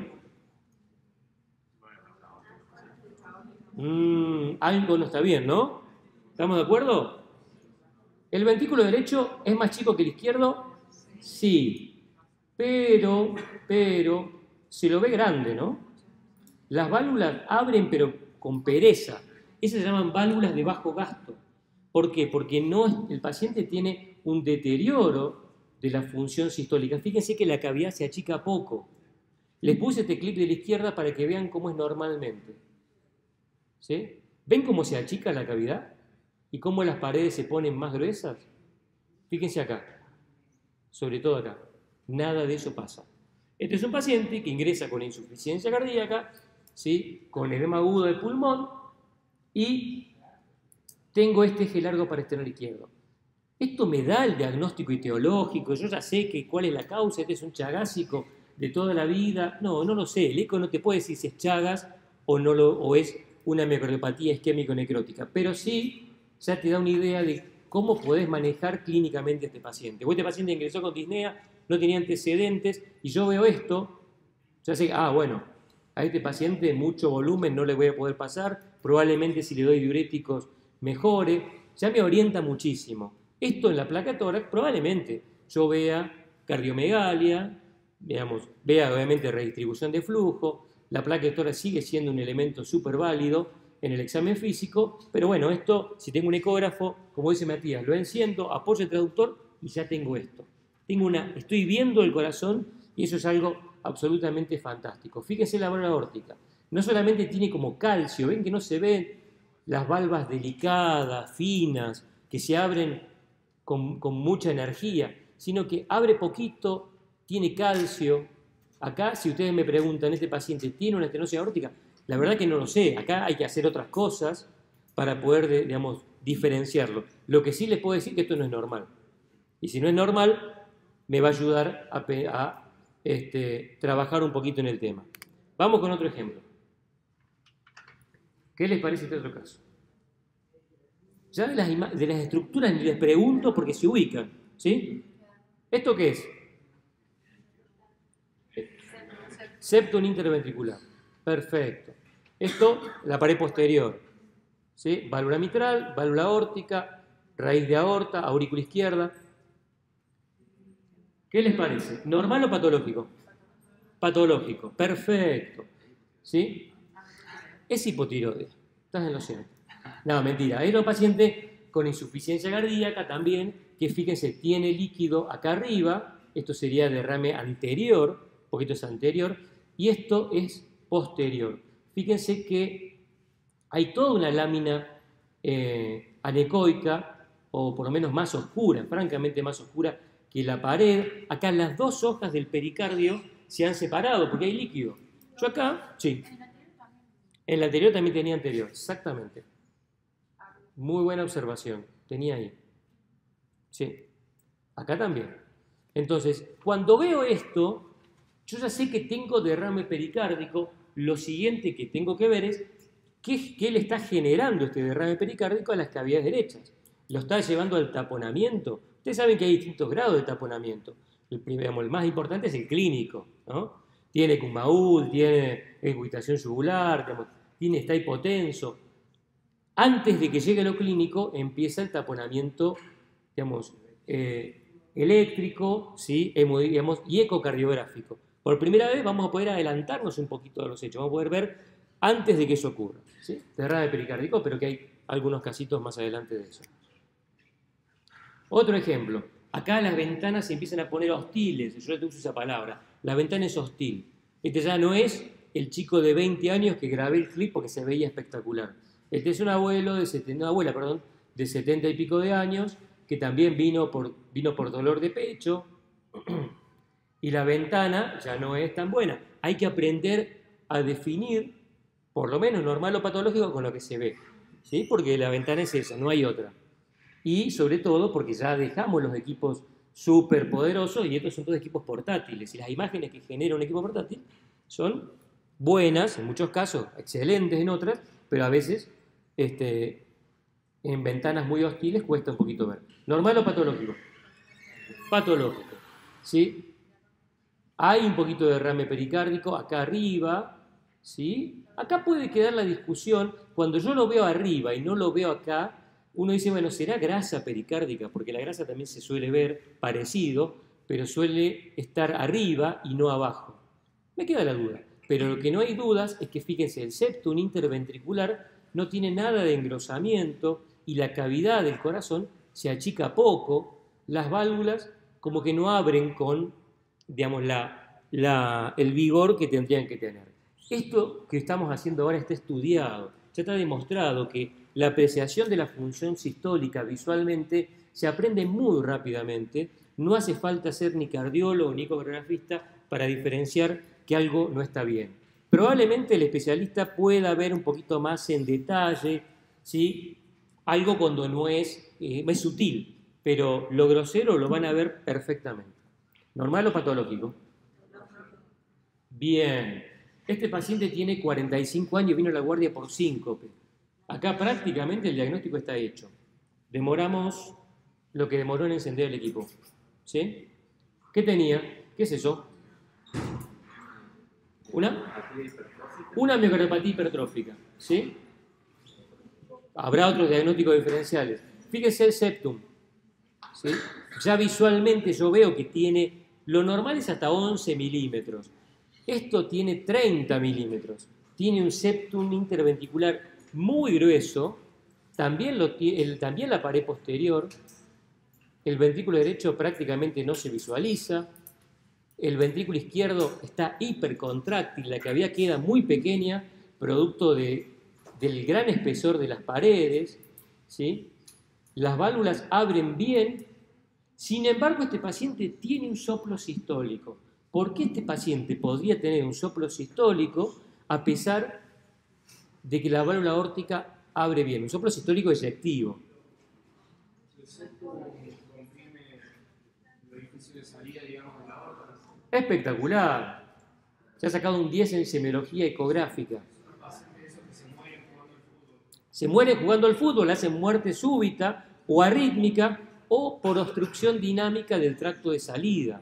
Algo no está bien, ¿no? ¿Estamos de acuerdo? ¿El ventrículo derecho es más chico que el izquierdo? Sí, pero se lo ve grande, ¿no? Las válvulas abren pero con pereza. Esas se llaman válvulas de bajo gasto. ¿Por qué? Porque el paciente tiene un deterioro de la función sistólica. Fíjense que la cavidad se achica poco. Les puse este clip de la izquierda para que vean cómo es normalmente. ¿Sí? ¿Ven cómo se achica la cavidad? ¿Y cómo las paredes se ponen más gruesas? Fíjense acá. Sobre todo acá. Nada de eso pasa. Este es un paciente que ingresa con insuficiencia cardíaca, ¿sí? Con edema agudo del pulmón y tengo este eje largo parasternal izquierdo. Esto me da el diagnóstico etiológico, yo ya sé cuál es la causa, este es un chagásico de toda la vida. No lo sé, el eco no te puede decir si es chagas o es una miocardiopatía isquémico-necrótica, pero sí ya te da una idea de cómo podés manejar clínicamente a este paciente. O este paciente ingresó con disnea, no tenía antecedentes, y yo veo esto, ya sé, bueno, a este paciente mucho volumen no le voy a poder pasar, probablemente si le doy diuréticos mejore, ya me orienta muchísimo. Esto en la placa tórax, probablemente yo vea cardiomegalia, vea obviamente redistribución de flujo, la placa tórax sigue siendo un elemento súper válido en el examen físico, pero bueno, esto, si tengo un ecógrafo, como dice Matías, lo enciendo, apoyo el traductor y ya tengo esto. Estoy viendo el corazón y eso es algo absolutamente fantástico. Fíjense la válvula aórtica. No solamente tiene como calcio, ven que no se ven las valvas delicadas, finas, que se abren con mucha energía, sino que abre poquito, tiene calcio. Acá, si ustedes me preguntan, ¿este paciente tiene una estenosis aórtica? La verdad que no lo sé. Acá hay que hacer otras cosas para poder, diferenciarlo. Lo que sí les puedo decir es que esto no es normal. Y si no es normal, me va a ayudar a trabajar un poquito en el tema. Vamos con otro ejemplo. ¿Qué les parece este otro caso? Ya de las estructuras ni les pregunto porque se ubican, ¿sí? ¿Esto qué es? Septum interventricular. Perfecto. Esto, la pared posterior, ¿sí? Válvula mitral, válvula aórtica, raíz de aorta, aurícula izquierda. ¿Qué les parece? ¿Normal o patológico? Patológico. Perfecto. ¿Sí? Es hipotiroidea. Estás en lo cierto. No, mentira. Hay un paciente con insuficiencia cardíaca también, que fíjense, tiene líquido acá arriba. Esto sería derrame anterior, porque esto es anterior, y esto es posterior. Fíjense que hay toda una lámina anecoica, o por lo menos más oscura, francamente más oscura que la pared. Acá las dos hojas del pericardio se han separado porque hay líquido. Yo acá, sí. En la anterior también tenía anterior, exactamente. Muy buena observación, tenía ahí. Sí, acá también. Entonces, cuando veo esto, yo ya sé que tengo derrame pericárdico. Lo siguiente que tengo que ver es qué le está generando este derrame pericárdico a las cavidades derechas. ¿Lo está llevando al taponamiento? Ustedes saben que hay distintos grados de taponamiento. El más importante es el clínico, ¿no? Tiene Kumaul, tiene irritación yugular, digamos, está hipotenso. Antes de que llegue a lo clínico, empieza el taponamiento, digamos, eléctrico, ¿sí? Digamos, y ecocardiográfico. Por primera vez vamos a poder adelantarnos un poquito de los hechos, vamos a poder ver antes de que eso ocurra, ¿sí? Derrame pericárdico, pero que hay algunos casitos más adelante de eso. Otro ejemplo, acá las ventanas se empiezan a poner hostiles, yo le uso esa palabra, la ventana es hostil. Este ya no es el chico de 20 años que grabé el clip porque se veía espectacular. Este es una abuela de 70 y pico de años que también vino por dolor de pecho y la ventana ya no es tan buena. Hay que aprender a definir, por lo menos normal o patológico, con lo que se ve, ¿sí? Porque la ventana es esa, no hay otra. Y sobre todo porque ya dejamos los equipos súper poderosos y estos son todos equipos portátiles. Y las imágenes que genera un equipo portátil son buenas, en muchos casos, excelentes en otras, pero a veces en ventanas muy hostiles cuesta un poquito ver. ¿Normal o patológico? Patológico, ¿sí? Hay un poquito de derrame pericárdico acá arriba, ¿sí? Acá puede quedar la discusión, cuando yo lo veo arriba y no lo veo acá, uno dice, bueno, ¿será grasa pericárdica? Porque la grasa también se suele ver parecido, pero suele estar arriba y no abajo. Me queda la duda. Pero lo que no hay dudas es que, fíjense, el septum interventricular no tiene nada de engrosamiento y la cavidad del corazón se achica poco. Las válvulas como que no abren con, digamos, el vigor que tendrían que tener. Esto que estamos haciendo ahora está estudiado. Ya está demostrado que la apreciación de la función sistólica visualmente se aprende muy rápidamente. No hace falta ser ni cardiólogo ni ecografista para diferenciar que algo no está bien. Probablemente el especialista pueda ver un poquito más en detalle, ¿sí? Algo cuando no es sutil, pero lo grosero lo van a ver perfectamente. ¿Normal o patológico? Bien. Este paciente tiene 45 años y vino a la guardia por síncope. Acá prácticamente el diagnóstico está hecho. Demoramos lo que demoró en encender el equipo. ¿Sí? ¿Qué tenía? ¿Qué es eso? Una miocardiopatía hipertrófica. ¿Sí? Habrá otros diagnósticos diferenciales. Fíjese el septum. ¿Sí? Ya visualmente yo veo que tiene, lo normal es hasta 11 milímetros. Esto tiene 30 milímetros. Tiene un septum interventricular muy grueso. También la pared posterior. El ventrículo derecho prácticamente no se visualiza. El ventrículo izquierdo está hipercontráctil. La cavidad queda muy pequeña, producto del gran espesor de las paredes. ¿Sí? Las válvulas abren bien. Sin embargo, este paciente tiene un soplo sistólico. ¿Por qué este paciente podría tener un soplo sistólico a pesar de que la válvula aórtica abre bien? Un soplo sistólico eyectivo. Espectacular. Se ha sacado un 10 en semiología ecográfica. Se muere jugando al fútbol, hacen muerte súbita o arrítmica o por obstrucción dinámica del tracto de salida.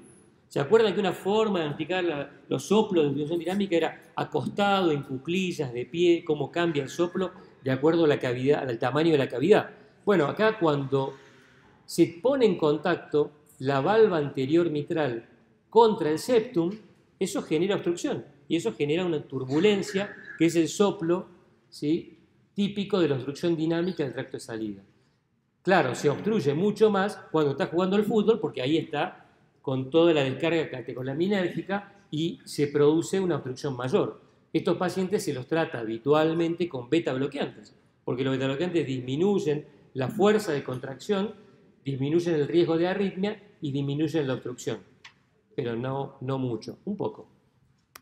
¿Se acuerdan que una forma de identificar los soplos de obstrucción dinámica era acostado, en cuclillas, de pie, cómo cambia el soplo de acuerdo a la cavidad, al tamaño de la cavidad? Bueno, acá cuando se pone en contacto la valva anterior mitral contra el septum, eso genera obstrucción y eso genera una turbulencia que es el soplo, ¿sí?, típico de la obstrucción dinámica del tracto de salida. Claro, se obstruye mucho más cuando está jugando al fútbol porque ahí está con toda la descarga catecolaminérgica y se produce una obstrucción mayor. Estos pacientes se los trata habitualmente con beta bloqueantes, porque los beta bloqueantes disminuyen la fuerza de contracción, disminuyen el riesgo de arritmia y disminuyen la obstrucción, pero no mucho, un poco.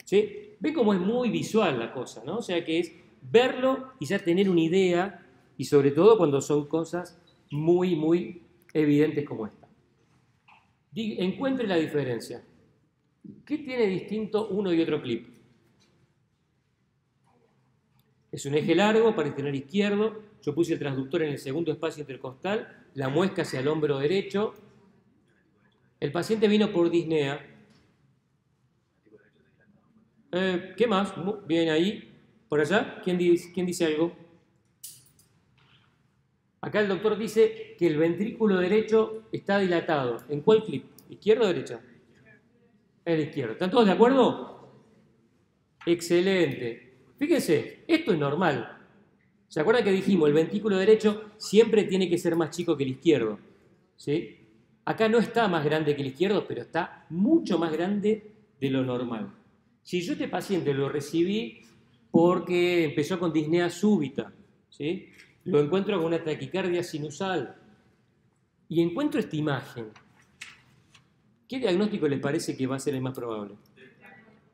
¿Sí? ¿Ven cómo es muy visual la cosa, ¿no? O sea que es verlo y ya tener una idea, y sobre todo cuando son cosas muy, muy evidentes como esta. Encuentre la diferencia. ¿Qué tiene distinto uno y otro clip? Es un eje largo para el external izquierdo. Yo puse el transductor en el segundo espacio intercostal, la muesca hacia el hombro derecho. El paciente vino por disnea. ¿Qué más? Bien ahí. Por allá, ¿quién dice algo? Acá el doctor dice que el ventrículo derecho está dilatado. ¿En cuál clip? ¿Izquierda o derecha? El izquierdo. ¿Están todos de acuerdo? Excelente. Fíjense, esto es normal. ¿Se acuerdan que dijimos el ventrículo derecho siempre tiene que ser más chico que el izquierdo? ¿Sí? Acá no está más grande que el izquierdo, pero está mucho más grande de lo normal. Si yo este paciente lo recibí porque empezó con disnea súbita, ¿sí? Lo encuentro con una taquicardia sinusal y encuentro esta imagen, ¿qué diagnóstico les parece que va a ser el más probable?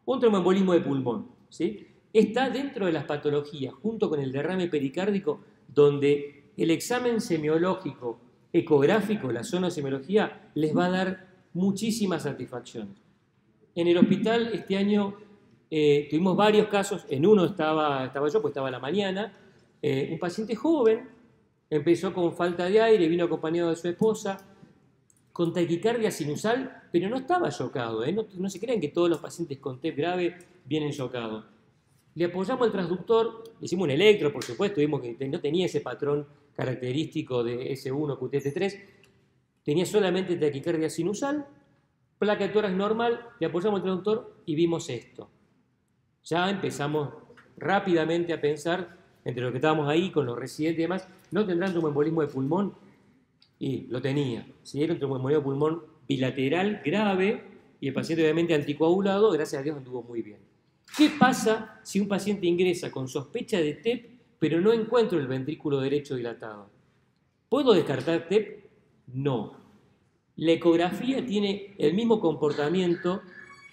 Un tromboembolismo de pulmón, ¿sí? Está dentro de las patologías, junto con el derrame pericárdico, donde el examen semiológico ecográfico, la sonosemiología, les va a dar muchísimas satisfacciones. En el hospital este año tuvimos varios casos, en uno estaba yo, pues estaba a la mañana, un paciente joven, empezó con falta de aire, vino acompañado de su esposa, con taquicardia sinusal, pero no estaba chocado, no se crean que todos los pacientes con TEP grave vienen chocados. Le apoyamos el transductor, le hicimos un electro, por supuesto, vimos que no tenía ese patrón característico de S1 QTT3, tenía solamente taquicardia sinusal, placa de tórax normal, le apoyamos el transductor y vimos esto. Ya empezamos rápidamente a pensar, entre los que estábamos ahí, con los residentes y demás, ¿no tendrán tromboembolismo de pulmón? Y lo tenía. Si era un tromboembolismo de pulmón bilateral grave y el paciente obviamente anticoagulado, gracias a Dios anduvo muy bien. ¿Qué pasa si un paciente ingresa con sospecha de TEP, pero no encuentro el ventrículo derecho dilatado? ¿Puedo descartar TEP? No. La ecografía tiene el mismo comportamiento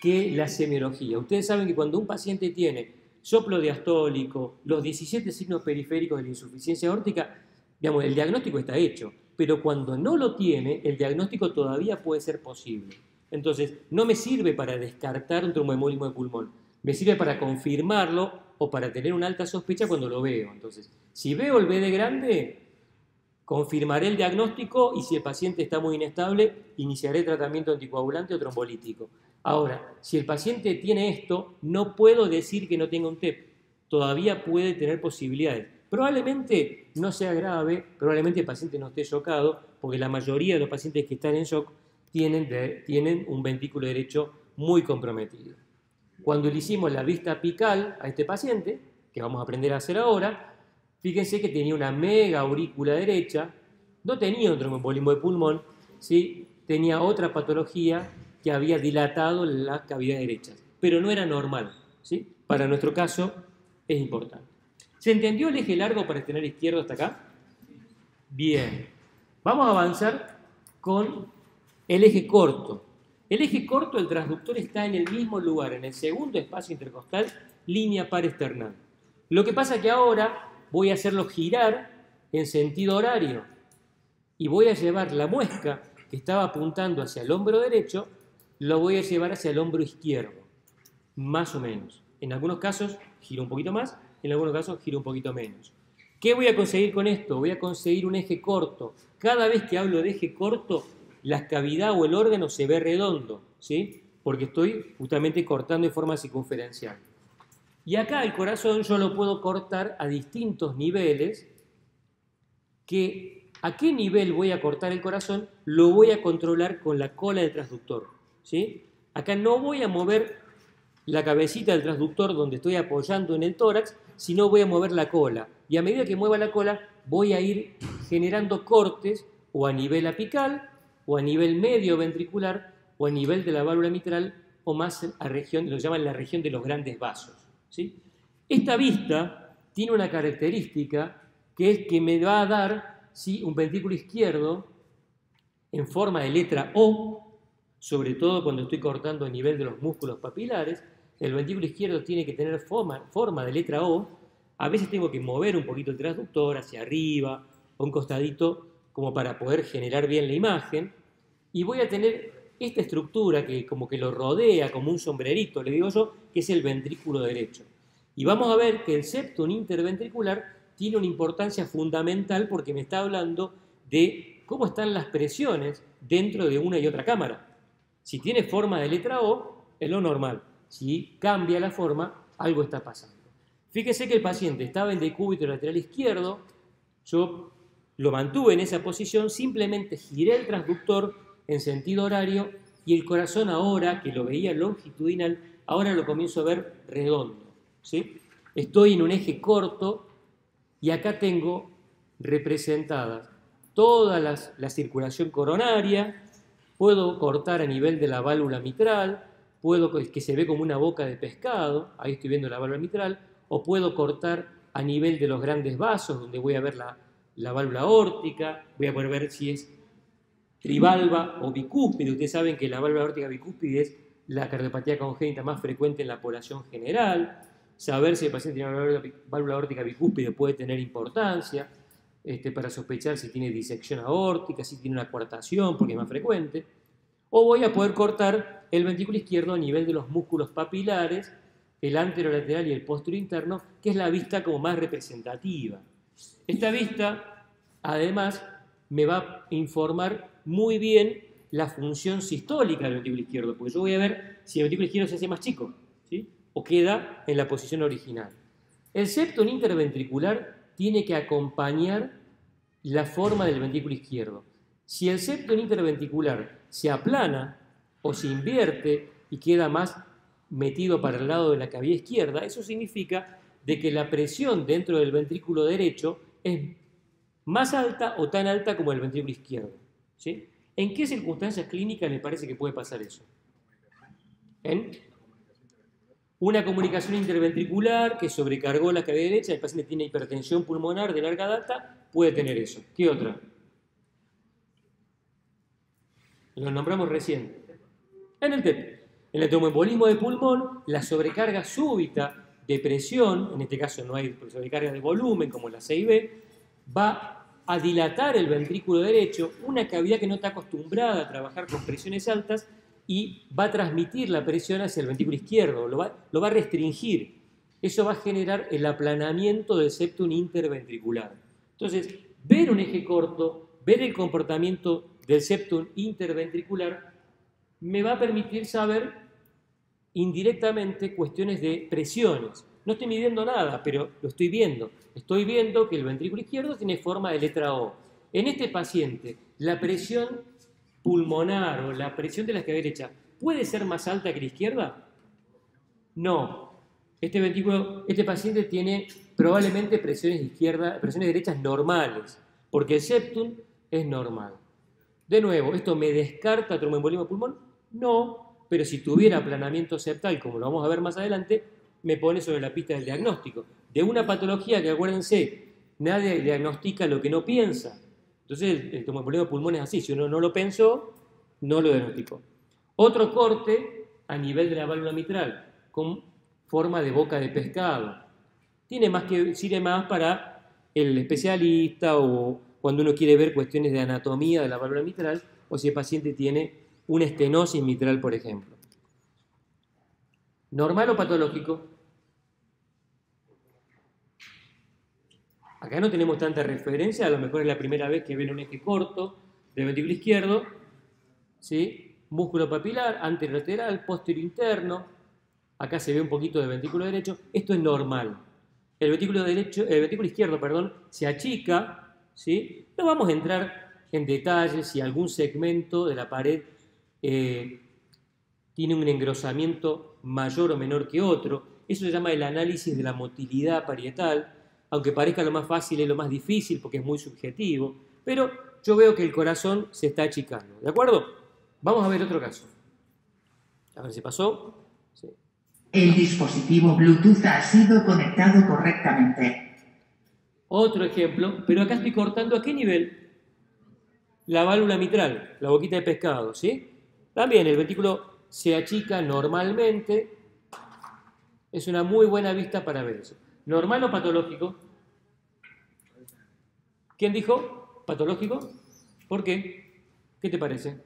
que la semiología. Ustedes saben que cuando un paciente tiene soplo diastólico, los 17 signos periféricos de la insuficiencia aórtica, digamos, el diagnóstico está hecho, pero cuando no lo tiene, el diagnóstico todavía puede ser posible. Entonces, no me sirve para descartar un tromboembolismo de pulmón, me sirve para confirmarlo o para tener una alta sospecha cuando lo veo. Entonces, si veo el BD grande, confirmaré el diagnóstico y si el paciente está muy inestable, iniciaré tratamiento anticoagulante o trombolítico. Ahora, si el paciente tiene esto, no puedo decir que no tenga un TEP. Todavía puede tener posibilidades. Probablemente no sea grave, probablemente el paciente no esté chocado, porque la mayoría de los pacientes que están en shock tienen un ventrículo derecho muy comprometido. Cuando le hicimos la vista apical a este paciente, que vamos a aprender a hacer ahora, fíjense que tenía una mega aurícula derecha, no tenía un tromboembolismo de pulmón, ¿sí? Tenía otra patología que había dilatado las cavidades derechas, pero no era normal, ¿sí? Para nuestro caso es importante. ¿Se entendió el eje largo para external izquierdo hasta acá? Bien. Vamos a avanzar con el eje corto. El eje corto, el transductor está en el mismo lugar, en el segundo espacio intercostal, línea par external. Lo que pasa es que ahora voy a hacerlo girar en sentido horario y voy a llevar la muesca que estaba apuntando hacia el hombro derecho, lo voy a llevar hacia el hombro izquierdo, más o menos. En algunos casos giro un poquito más, en algunos casos giro un poquito menos. ¿Qué voy a conseguir con esto? Voy a conseguir un eje corto. Cada vez que hablo de eje corto, la cavidad o el órgano se ve redondo, ¿sí? Porque estoy justamente cortando en forma circunferencial. Y acá el corazón yo lo puedo cortar a distintos niveles, que a qué nivel voy a cortar el corazón lo voy a controlar con la cola del transductor, ¿sí? Acá no voy a mover la cabecita del transductor donde estoy apoyando en el tórax, sino voy a mover la cola. Y a medida que mueva la cola voy a ir generando cortes o a nivel apical, o a nivel medio ventricular, o a nivel de la válvula mitral, o más a región, lo llaman la región de los grandes vasos, ¿sí? Esta vista tiene una característica que es que me va a dar, ¿sí?, un ventrículo izquierdo en forma de letra O, sobre todo cuando estoy cortando a nivel de los músculos papilares, el ventrículo izquierdo tiene que tener forma de letra O, a veces tengo que mover un poquito el transductor hacia arriba o un costadito como para poder generar bien la imagen, y voy a tener esta estructura que como que lo rodea como un sombrerito, le digo yo, que es el ventrículo derecho. Y vamos a ver que el septum interventricular tiene una importancia fundamental porque me está hablando de cómo están las presiones dentro de una y otra cámara. Si tiene forma de letra O, es lo normal. Si cambia la forma, algo está pasando. Fíjese que el paciente estaba en decúbito lateral izquierdo, yo lo mantuve en esa posición, simplemente giré el transductor en sentido horario y el corazón ahora, que lo veía longitudinal, ahora lo comienzo a ver redondo, ¿sí? Estoy en un eje corto y acá tengo representadas toda la circulación coronaria, puedo cortar a nivel de la válvula mitral, que se ve como una boca de pescado, ahí estoy viendo la válvula mitral, o puedo cortar a nivel de los grandes vasos, donde voy a ver la válvula aórtica, voy a poder ver si es trivalva o bicúspide. Ustedes saben que la válvula aórtica bicúspide es la cardiopatía congénita más frecuente en la población general. Saber si el paciente tiene una válvula aórtica bicúspide puede tener importancia para sospechar si tiene disección aórtica, si tiene una coartación, porque es más frecuente. O voy a poder cortar el ventrículo izquierdo a nivel de los músculos papilares, el anterolateral y el posterior interno, que es la vista como más representativa. Esta vista, además, me va a informar muy bien la función sistólica del ventrículo izquierdo, porque yo voy a ver si el ventrículo izquierdo se hace más chico, ¿sí? O queda en la posición original. El septum interventricular tiene que acompañar la forma del ventrículo izquierdo. Si el septum interventricular se aplana o se invierte y queda más metido para el lado de la cavidad izquierda, eso significa de que la presión dentro del ventrículo derecho es más alta o tan alta como el ventrículo izquierdo, ¿sí? ¿En qué circunstancias clínicas le parece que puede pasar eso? En una comunicación interventricular que sobrecargó la cavidad derecha, el paciente tiene hipertensión pulmonar de larga data, puede tener eso. ¿Qué otra? Lo nombramos recién. En el TEP, en el tromboembolismo de pulmón, la sobrecarga súbita de presión, en este caso no hay sobrecarga de volumen como la CIB, va a dilatar el ventrículo derecho, una cavidad que no está acostumbrada a trabajar con presiones altas, y va a transmitir la presión hacia el ventrículo izquierdo, lo va a restringir. Eso va a generar el aplanamiento del septum interventricular. Entonces, ver un eje corto, ver el comportamiento del septum interventricular, me va a permitir saber indirectamente cuestiones de presiones. No estoy midiendo nada, pero lo estoy viendo. Estoy viendo que el ventrículo izquierdo tiene forma de letra O. En este paciente, la presión pulmonar o la presión de la cavidad derecha puede ser más alta que la izquierda. No. Este paciente tiene probablemente presiones derechas normales, porque el septum es normal. De nuevo, ¿esto me descarta tromboembolismo de pulmón? No, pero si tuviera aplanamiento septal, como lo vamos a ver más adelante, me pone sobre la pista del diagnóstico. De una patología que, acuérdense, nadie diagnostica lo que no piensa. Entonces, el tromboembolismo de pulmón es así. Si uno no lo pensó, no lo diagnosticó. Otro corte a nivel de la válvula mitral, con forma de boca de pescado. Sirve más para el especialista o cuando uno quiere ver cuestiones de anatomía de la válvula mitral o si el paciente tiene una estenosis mitral, por ejemplo. ¿Normal o patológico? Acá no tenemos tanta referencia, a lo mejor es la primera vez que ven un eje corto del ventrículo izquierdo, ¿sí? Músculo papilar, anterolateral, posterior interno, acá se ve un poquito de ventrículo derecho, esto es normal. El ventrículo izquierdo, se achica, ¿sí? No vamos a entrar en detalles si algún segmento de la pared tiene un engrosamiento mayor o menor que otro. Eso se llama el análisis de la motilidad parietal, aunque parezca lo más fácil, es lo más difícil porque es muy subjetivo, pero yo veo que el corazón se está achicando, ¿de acuerdo? Vamos a ver otro caso. A ver si pasó. Sí. El dispositivo Bluetooth ha sido conectado correctamente. Otro ejemplo, pero acá estoy cortando ¿a qué nivel? La válvula mitral, la boquita de pescado, ¿sí? También el ventrículo se achica normalmente, Es una muy buena vista para ver eso. ¿Normal o patológico? ¿Quién dijo? ¿Patológico? ¿Por qué? ¿Qué te parece?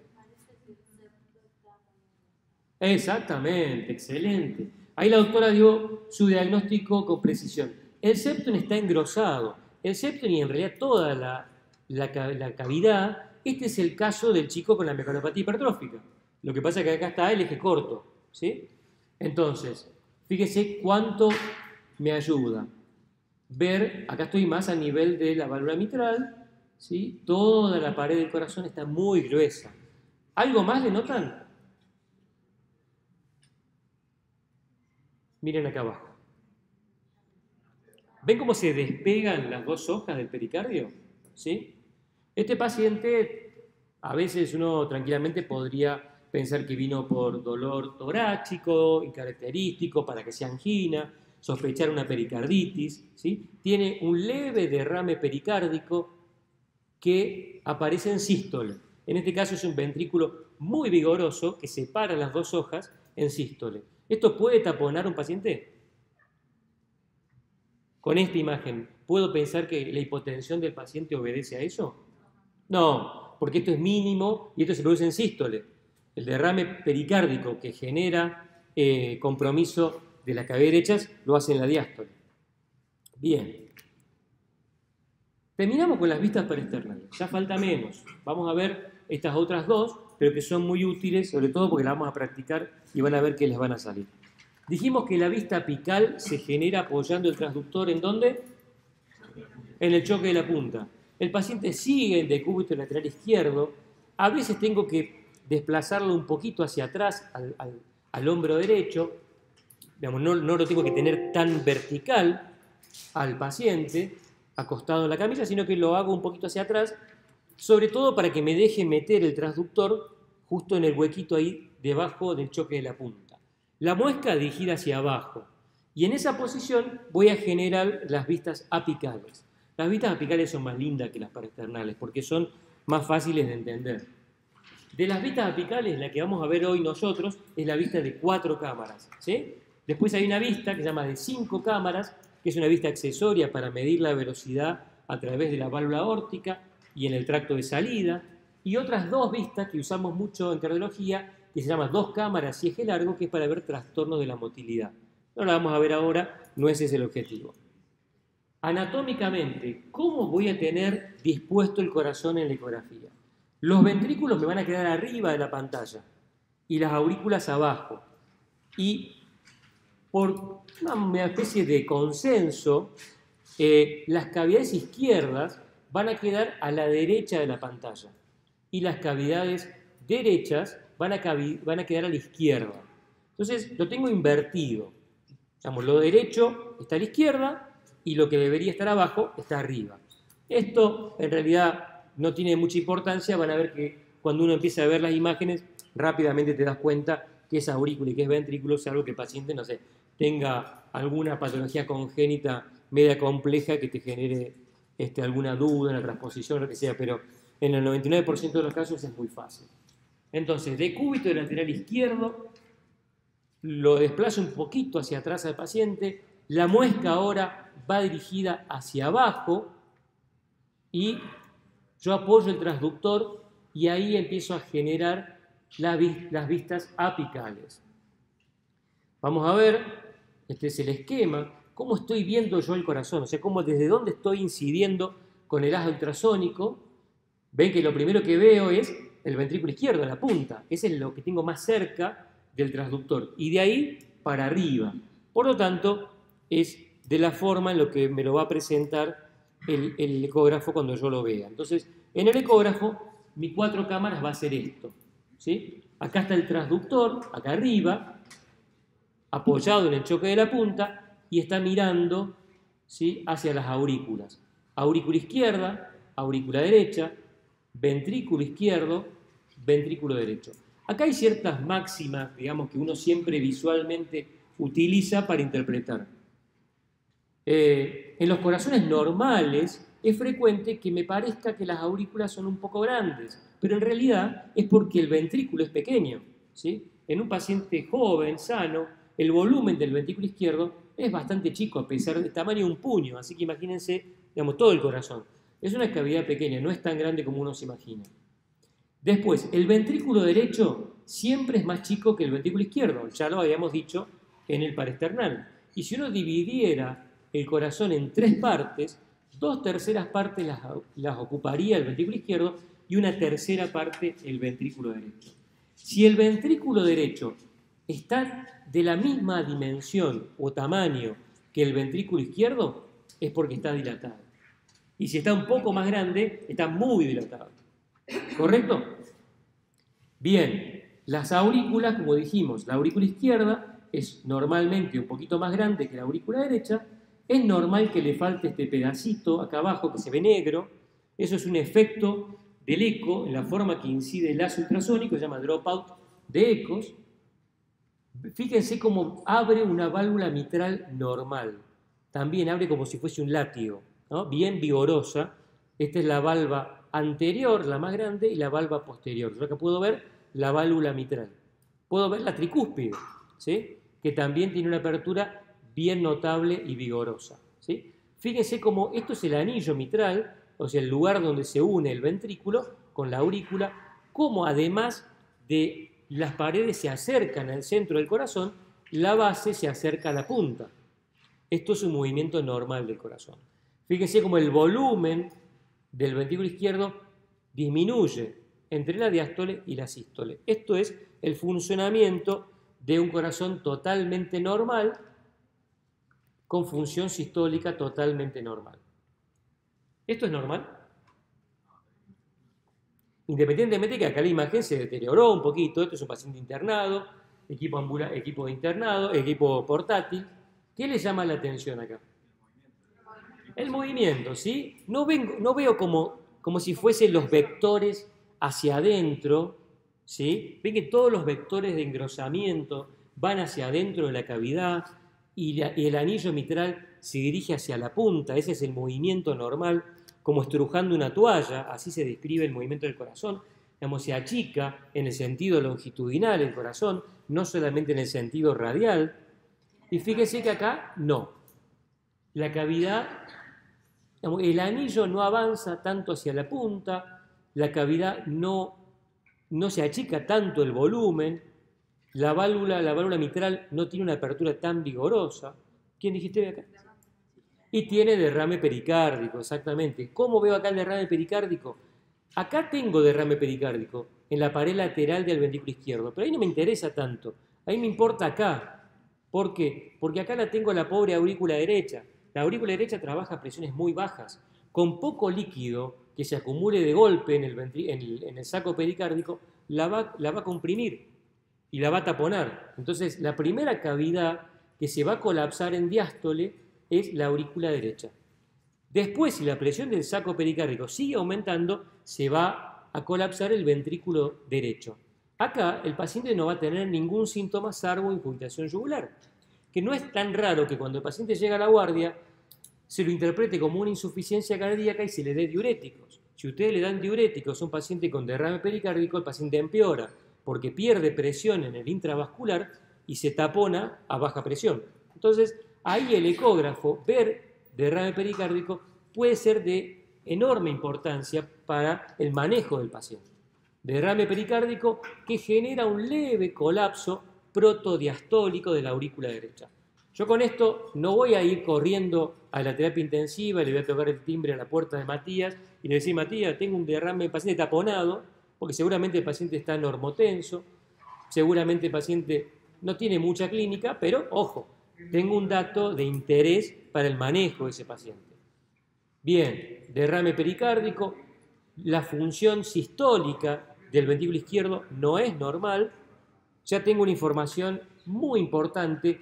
Exactamente, excelente. Ahí la doctora dio su diagnóstico con precisión. El septum está engrosado. El septum y en realidad toda la cavidad, este es el caso del chico con la mecanopatía hipertrófica. Lo que pasa es que acá está el eje corto, ¿sí? Entonces, fíjese cuánto me ayuda ver, acá estoy más a nivel de la válvula mitral, ¿sí? Toda la pared del corazón está muy gruesa. ¿Algo más le notan? Miren acá abajo. ¿Ven cómo se despegan las dos hojas del pericardio? ¿Sí? Este paciente, a veces uno tranquilamente podría pensar que vino por dolor torácico, incaracterístico, para que sea angina, sospechar una pericarditis, ¿sí? Tiene un leve derrame pericárdico que aparece en sístole. En este caso es un ventrículo muy vigoroso que separa las dos hojas en sístole. ¿Esto puede taponar a un paciente? Con esta imagen, ¿puedo pensar que la hipotensión del paciente obedece a eso? No, porque esto es mínimo y esto se produce en sístole. El derrame pericárdico que genera compromiso de las cavidades derechas lo hace en la diástole. Bien. Terminamos con las vistas peresternales. Ya falta menos. Vamos a ver estas otras dos, pero que son muy útiles, sobre todo porque las vamos a practicar y van a ver que les van a salir. Dijimos que la vista apical se genera apoyando el transductor, ¿en dónde? En el choque de la punta. El paciente sigue en decúbito lateral izquierdo. A veces tengo que desplazarlo un poquito hacia atrás al hombro derecho. Digamos, no lo tengo que tener tan vertical al paciente acostado en la camilla, sino que lo hago un poquito hacia atrás, sobre todo para que me deje meter el transductor justo en el huequito ahí debajo del choque de la punta. La muesca dirigida hacia abajo. Y en esa posición voy a generar las vistas apicales. Las vistas apicales son más lindas que las parasternales porque son más fáciles de entender. De las vistas apicales, la que vamos a ver hoy nosotros es la vista de 4 cámaras, ¿sí? Después hay una vista que se llama de 5 cámaras, que es una vista accesoria para medir la velocidad a través de la válvula aórtica y en el tracto de salida, y otras 2 vistas que usamos mucho en cardiología, que se llama 2 cámaras y eje largo, que es para ver trastornos de la motilidad. No la vamos a ver ahora, no ese es el objetivo. Anatómicamente, ¿cómo voy a tener dispuesto el corazón en la ecografía? Los ventrículos me van a quedar arriba de la pantalla y las aurículas abajo. Y por una especie de consenso, las cavidades izquierdas van a quedar a la derecha de la pantalla y las cavidades derechas van a quedar a la izquierda. Entonces lo tengo invertido. Digamos, lo derecho está a la izquierda y lo que debería estar abajo está arriba. Esto en realidad no tiene mucha importancia. Van a ver que cuando uno empieza a ver las imágenes, rápidamente te das cuenta que es aurícula y que es ventrículo, salvo que el paciente, no sé, tenga alguna patología congénita media compleja que te genere alguna duda en la transposición o lo que sea, pero en el 99% de los casos es muy fácil. Entonces, decúbito lateral izquierdo, lo desplazo un poquito hacia atrás al paciente, la muesca ahora va dirigida hacia abajo y yo apoyo el transductor y ahí empiezo a generar las vistas apicales. Vamos a ver, este es el esquema, cómo estoy viendo yo el corazón, o sea, desde dónde estoy incidiendo con el haz ultrasónico. Ven que lo primero que veo es el ventrículo izquierdo, la punta, ese es lo que tengo más cerca del transductor, y de ahí para arriba. Por lo tanto, es de la forma en lo que me lo va a presentar el ecógrafo cuando yo lo vea. Entonces, en el ecógrafo, mi 4 cámaras va a ser esto, ¿sí? Acá está el transductor, acá arriba, apoyado en el choque de la punta, y está mirando, ¿sí?, hacia las aurículas. Aurícula izquierda, aurícula derecha, ventrículo izquierdo, ventrículo derecho. Acá hay ciertas máximas, digamos, que uno siempre visualmente utiliza para interpretar. En los corazones normales es frecuente que me parezca que las aurículas son un poco grandes, pero en realidad es porque el ventrículo es pequeño, ¿sí? En un paciente joven, sano, el volumen del ventrículo izquierdo es bastante chico, a pesar del tamaño de un puño, así que imagínense, digamos, todo el corazón. Es una cavidad pequeña, no es tan grande como uno se imagina. Después, el ventrículo derecho siempre es más chico que el ventrículo izquierdo, ya lo habíamos dicho en el paresternal. Y si uno dividiera el corazón en 3 partes, 2/3 partes las ocuparía el ventrículo izquierdo y 1/3 parte el ventrículo derecho. Si el ventrículo derecho está de la misma dimensión o tamaño que el ventrículo izquierdo, es porque está dilatado. Y si está un poco más grande, está muy dilatado. ¿Correcto? Bien, las aurículas, como dijimos, la aurícula izquierda es normalmente un poquito más grande que la aurícula derecha. Es normal que le falte este pedacito acá abajo que se ve negro. Eso es un efecto del eco en la forma que incide el lazo ultrasónico, se llama dropout de ecos. Fíjense cómo abre una válvula mitral normal. También abre como si fuese un látigo, ¿no? Bien vigorosa. Esta es la valva anterior, la más grande, y la valva posterior. Yo acá puedo ver la válvula mitral. Puedo ver la tricúspide, ¿sí? Que también tiene una apertura bien notable y vigorosa, ¿sí? Fíjense cómo esto es el anillo mitral, o sea, el lugar donde se une el ventrículo con la aurícula, como además de las paredes se acercan al centro del corazón, la base se acerca a la punta. Esto es un movimiento normal del corazón. Fíjense cómo el volumen del ventrículo izquierdo disminuye entre la diástole y la sístole. Esto es el funcionamiento de un corazón totalmente normal con función sistólica totalmente normal. ¿Esto es normal? Independientemente que acá la imagen se deterioró un poquito, esto es un paciente internado, equipo de internado, equipo portátil. ¿Qué le llama la atención acá? El movimiento, ¿sí? No veo como si fuesen los vectores hacia adentro, ¿sí? Ven que todos los vectores de engrosamiento van hacia adentro de la cavidad y el anillo mitral se dirige hacia la punta. Ese es el movimiento normal, como estrujando una toalla, así se describe el movimiento del corazón. Digamos, se achica en el sentido longitudinal el corazón, no solamente en el sentido radial. Y fíjese que acá no. La cavidad, el anillo no avanza tanto hacia la punta, la cavidad no se achica tanto el volumen, la válvula mitral no tiene una apertura tan vigorosa. ¿Quién dijiste acá? Y tiene derrame pericárdico, exactamente. ¿Cómo veo acá el derrame pericárdico? Acá tengo derrame pericárdico, en la pared lateral del ventrículo izquierdo, pero ahí no me interesa tanto. Ahí me importa acá. ¿Por qué? Porque acá la tengo la pobre aurícula derecha. La aurícula derecha trabaja a presiones muy bajas. Con poco líquido que se acumule de golpe en el saco pericárdico, la va a comprimir y la va a taponar. Entonces, la primera cavidad que se va a colapsar en diástole es la aurícula derecha. Después, si la presión del saco pericárdico sigue aumentando, se va a colapsar el ventrículo derecho. Acá el paciente no va a tener ningún síntoma salvo incurvación yugular, que no es tan raro que cuando el paciente llega a la guardia se lo interprete como una insuficiencia cardíaca y se le dé diuréticos. Si ustedes le dan diuréticos a un paciente con derrame pericárdico, el paciente empeora porque pierde presión en el intravascular y se tapona a baja presión. Entonces, ahí el ecógrafo, ver derrame pericárdico, puede ser de enorme importancia para el manejo del paciente. Derrame pericárdico que genera un leve colapso protodiastólico de la aurícula derecha. Yo con esto no voy a ir corriendo a la terapia intensiva, le voy a tocar el timbre a la puerta de Matías y le voy a decir, Matías, tengo un derrame, paciente taponado, porque seguramente el paciente está normotenso, seguramente el paciente no tiene mucha clínica, pero ojo, tengo un dato de interés para el manejo de ese paciente. Bien, derrame pericárdico, la función sistólica del ventrículo izquierdo no es normal. Ya tengo una información muy importante,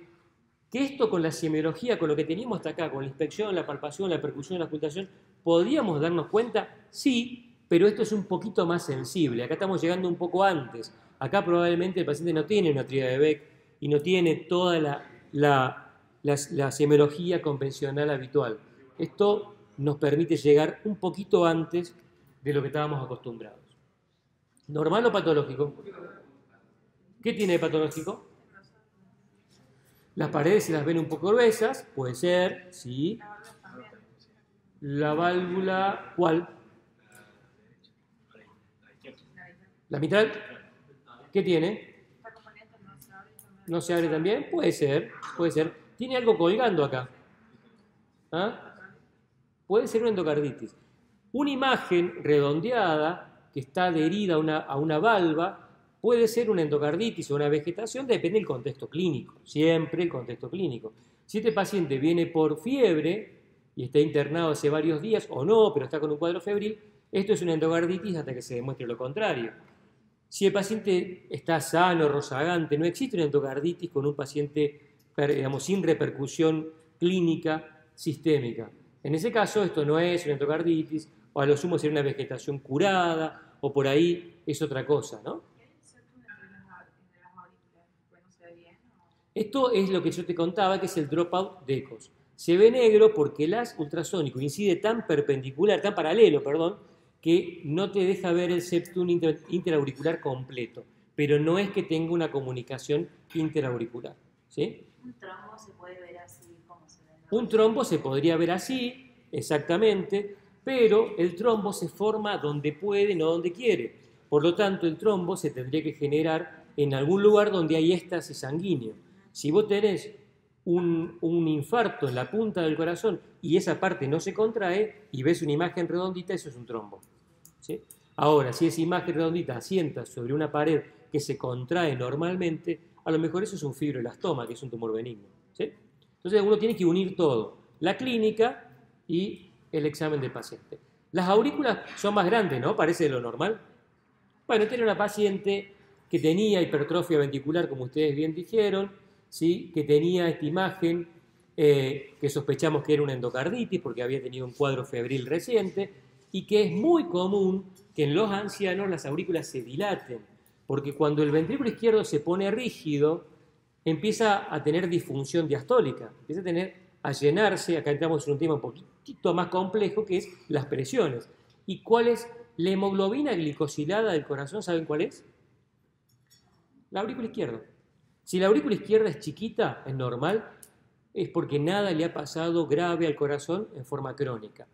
que esto con la semiología, con lo que teníamos hasta acá, con la inspección, la palpación, la percusión, la ocultación, ¿podríamos darnos cuenta? Sí, pero esto es un poquito más sensible. Acá estamos llegando un poco antes. Acá probablemente el paciente no tiene una tríada de Beck y no tiene toda la semiología convencional habitual. Esto nos permite llegar un poquito antes de lo que estábamos acostumbrados. ¿Normal o patológico? ¿Qué tiene de patológico? Las paredes se las ven un poco gruesas, puede ser, sí. La válvula, ¿cuál? ¿La mitral? ¿Qué tiene? ¿No se abre también? Puede ser, puede ser. Tiene algo colgando acá. ¿Ah? Puede ser una endocarditis. Una imagen redondeada que está adherida a una valva puede ser una endocarditis o una vegetación, depende del contexto clínico, siempre el contexto clínico. Si este paciente viene por fiebre y está internado hace varios días o no, pero está con un cuadro febril, esto es una endocarditis hasta que se demuestre lo contrario. Si el paciente está sano, rozagante, no existe una endocarditis con un paciente, digamos, sin repercusión clínica sistémica. En ese caso, esto no es una endocarditis, o a lo sumo sería una vegetación curada, o por ahí es otra cosa, ¿no? Esto es lo que yo te contaba, que es el dropout de ecos. Se ve negro porque el haz ultrasónico incide tan paralelo, que no te deja ver el septum interauricular completo, pero no es que tenga una comunicación interauricular, ¿sí? Un trombo se puede ver así, como se ve, ¿no? Un trombo se podría ver así, exactamente, pero el trombo se forma donde puede, no donde quiere. Por lo tanto, el trombo se tendría que generar en algún lugar donde hay éxtasis sanguíneo. Si vos tenés un infarto en la punta del corazón y esa parte no se contrae y ves una imagen redondita, eso es un trombo, ¿sí? Ahora, si esa imagen redondita asienta sobre una pared que se contrae normalmente, a lo mejor eso es un fibroelastoma, que es un tumor benigno, ¿sí? Entonces uno tiene que unir todo, la clínica y el examen del paciente. Las aurículas son más grandes, ¿no? Parece de lo normal. Bueno, esta era una paciente que tenía hipertrofia ventricular, como ustedes bien dijeron, ¿sí? Que tenía esta imagen que sospechamos que era una endocarditis porque había tenido un cuadro febril reciente, y que es muy común que en los ancianos las aurículas se dilaten, porque cuando el ventrículo izquierdo se pone rígido, empieza a tener disfunción diastólica, empieza a llenarse. Acá entramos en un tema un poquitito más complejo, que es las presiones. ¿Y cuál es la hemoglobina glicosilada del corazón? ¿Saben cuál es? La aurícula izquierda. Si la aurícula izquierda es chiquita, es normal, es porque nada le ha pasado grave al corazón en forma crónica.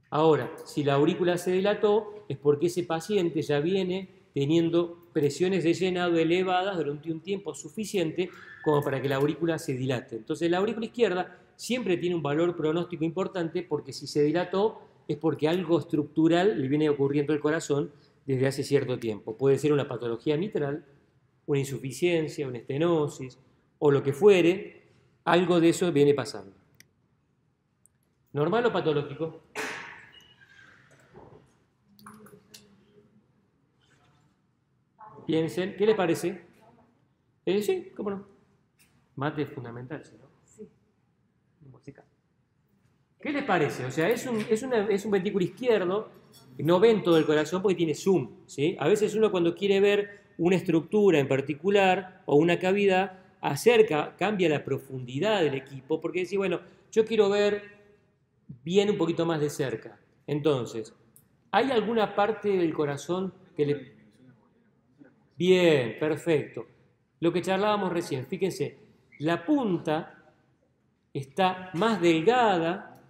Ahora, si la aurícula se dilató, es porque ese paciente ya viene teniendo presiones de llenado elevadas durante un tiempo suficiente como para que la aurícula se dilate. Entonces, la aurícula izquierda siempre tiene un valor pronóstico importante, porque si se dilató es porque algo estructural le viene ocurriendo al corazón desde hace cierto tiempo. Puede ser una patología mitral, una insuficiencia, una estenosis o lo que fuere, algo de eso viene pasando. ¿Normal o patológico? Piensen, ¿qué les parece? Sí, cómo no. Mate es fundamental, ¿sí, no? Sí. Música. ¿Qué les parece? O sea, es un ventrículo izquierdo, no ven todo el corazón porque tiene zoom, ¿sí? A veces uno, cuando quiere ver una estructura en particular o una cavidad, cambia la profundidad del equipo, porque dice, bueno, yo quiero ver bien un poquito más de cerca. Entonces, ¿hay alguna parte del corazón que le... Bien, perfecto. Lo que charlábamos recién, fíjense, la punta está más delgada,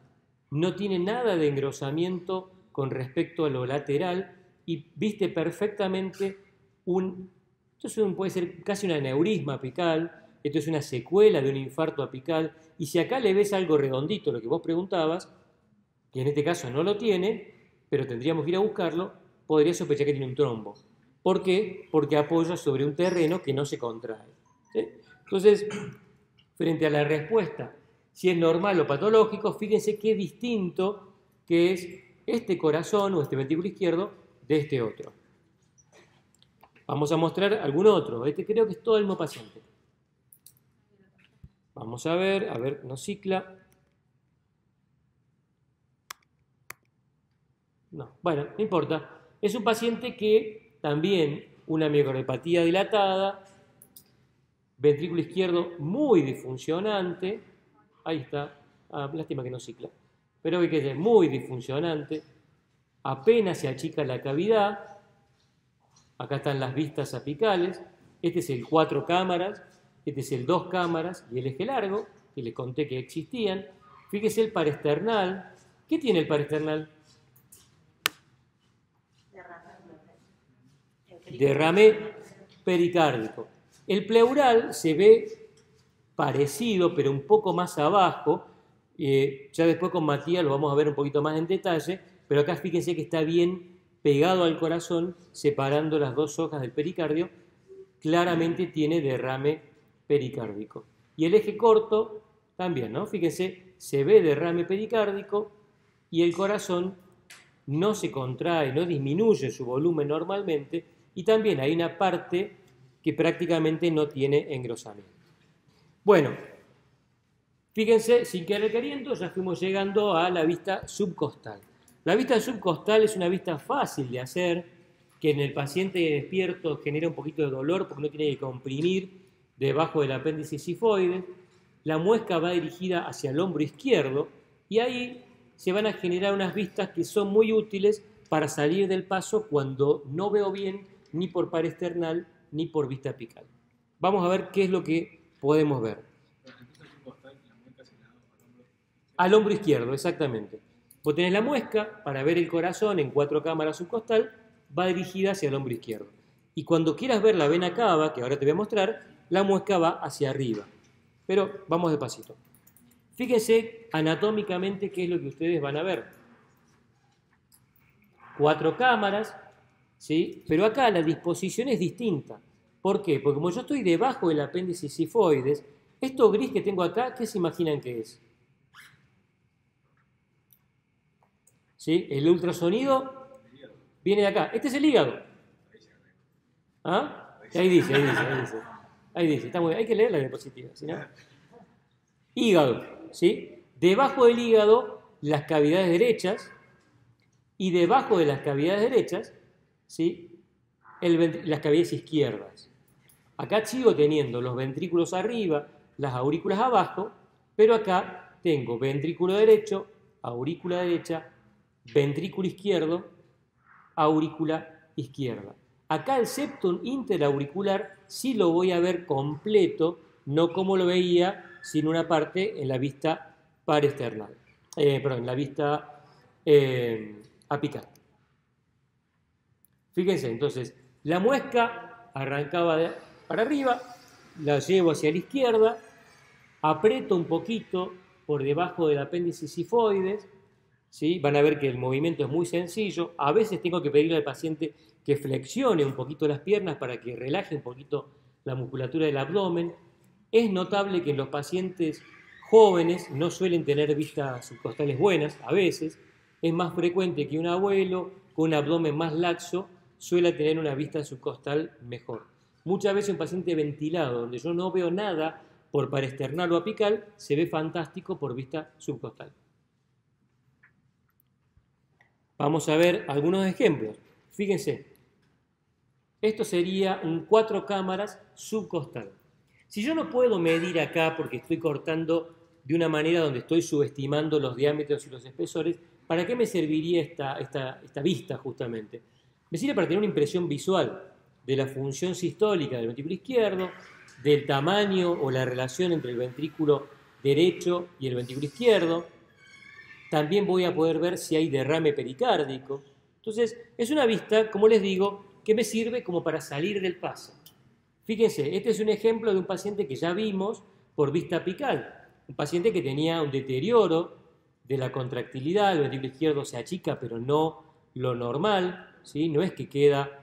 no tiene nada de engrosamiento con respecto a lo lateral, y viste perfectamente esto puede ser casi un aneurisma apical, esto es una secuela de un infarto apical, y si acá le ves algo redondito, lo que vos preguntabas, que en este caso no lo tiene, pero tendríamos que ir a buscarlo, podría sospechar que tiene un trombo. ¿Por qué? Porque apoya sobre un terreno que no se contrae, ¿sí? Entonces, frente a la respuesta, si es normal o patológico, fíjense qué distinto que es este corazón o este ventrículo izquierdo de este otro. Vamos a mostrar algún otro. Este creo que es todo el mismo paciente. Vamos a ver, no cicla. No, bueno, no importa. Es un paciente que también una miocardopatía dilatada, ventrículo izquierdo muy disfuncionante. Ahí está. Lástima que no cicla. Pero ve que es muy disfuncionante. Apenas se achica la cavidad. Acá están las vistas apicales. Este es el 4 cámaras. Este es el 2 cámaras y el eje largo, que les conté que existían. Fíjese el paresternal. ¿Qué tiene el paresternal? Derrame pericárdico. El pleural se ve parecido, pero un poco más abajo. Ya después con Matías lo vamos a ver un poquito más en detalle, pero acá fíjense que está bien pegado al corazón, separando las dos hojas del pericardio. Claramente tiene derrame pericárdico. Y el eje corto también, ¿no? Fíjense, se ve derrame pericárdico y el corazón no se contrae, no disminuye su volumen normalmente, y también hay una parte que prácticamente no tiene engrosamiento. Bueno, fíjense, sin querer queriendo, ya fuimos llegando a la vista subcostal. La vista subcostal es una vista fácil de hacer, que en el paciente despierto genera un poquito de dolor porque no tiene que comprimir debajo del apéndice sifoide. La muesca va dirigida hacia el hombro izquierdo y ahí se van a generar unas vistas que son muy útiles para salir del paso cuando no veo bien ni por paresternal ni por vista apical. Vamos a ver qué es lo que podemos ver. Al hombro izquierdo, exactamente. Vos tenés la muesca para ver el corazón en 4 cámaras subcostal, va dirigida hacia el hombro izquierdo. Y cuando quieras ver la vena cava, que ahora te voy a mostrar, la muesca va hacia arriba. Pero vamos despacito. Fíjense anatómicamente qué es lo que ustedes van a ver. 4 cámaras, ¿sí? Pero acá la disposición es distinta. ¿Por qué? Porque como yo estoy debajo del apéndice sifoides, esto gris que tengo acá, ¿qué se imaginan que es? ¿Sí? El ultrasonido viene de acá. Este es el hígado. ¿Ah? Ahí dice. Ahí dice, está muy bien. Hay que leer la diapositiva, ¿sí, no? Hígado, ¿sí? Debajo del hígado, las cavidades derechas, y debajo de las cavidades derechas, ¿sí? Las cavidades izquierdas. Acá sigo teniendo los ventrículos arriba, las aurículas abajo, pero acá tengo ventrículo derecho, aurícula derecha, ventrículo izquierdo, aurícula izquierda. Acá el septum interauricular sí lo voy a ver completo, no como lo veía sin una parte en la vista paresternal, en la vista apical. Fíjense, entonces, la muesca arrancaba para arriba, la llevo hacia la izquierda, aprieto un poquito por debajo del apéndice sifoides, ¿sí? Van a ver que el movimiento es muy sencillo. A veces tengo que pedirle al paciente que flexione un poquito las piernas para que relaje un poquito la musculatura del abdomen. Es notable que en los pacientes jóvenes no suelen tener vistas subcostales buenas, a veces. Es más frecuente que un abuelo con un abdomen más laxo suele tener una vista subcostal mejor. Muchas veces un paciente ventilado, donde yo no veo nada por paresternal o apical, se ve fantástico por vista subcostal. Vamos a ver algunos ejemplos. Fíjense, esto sería un 4 cámaras subcostal. Si yo no puedo medir acá porque estoy cortando de una manera donde estoy subestimando los diámetros y los espesores, ¿para qué me serviría esta vista justamente? Me sirve para tener una impresión visual de la función sistólica del ventrículo izquierdo, del tamaño o la relación entre el ventrículo derecho y el ventrículo izquierdo. También voy a poder ver si hay derrame pericárdico. Entonces, es una vista, como les digo, que me sirve como para salir del paso. Fíjense, este es un ejemplo de un paciente que ya vimos por vista apical. Un paciente que tenía un deterioro de la contractilidad, el ventrículo izquierdo se achica, pero no lo normal, ¿sí? No es que queda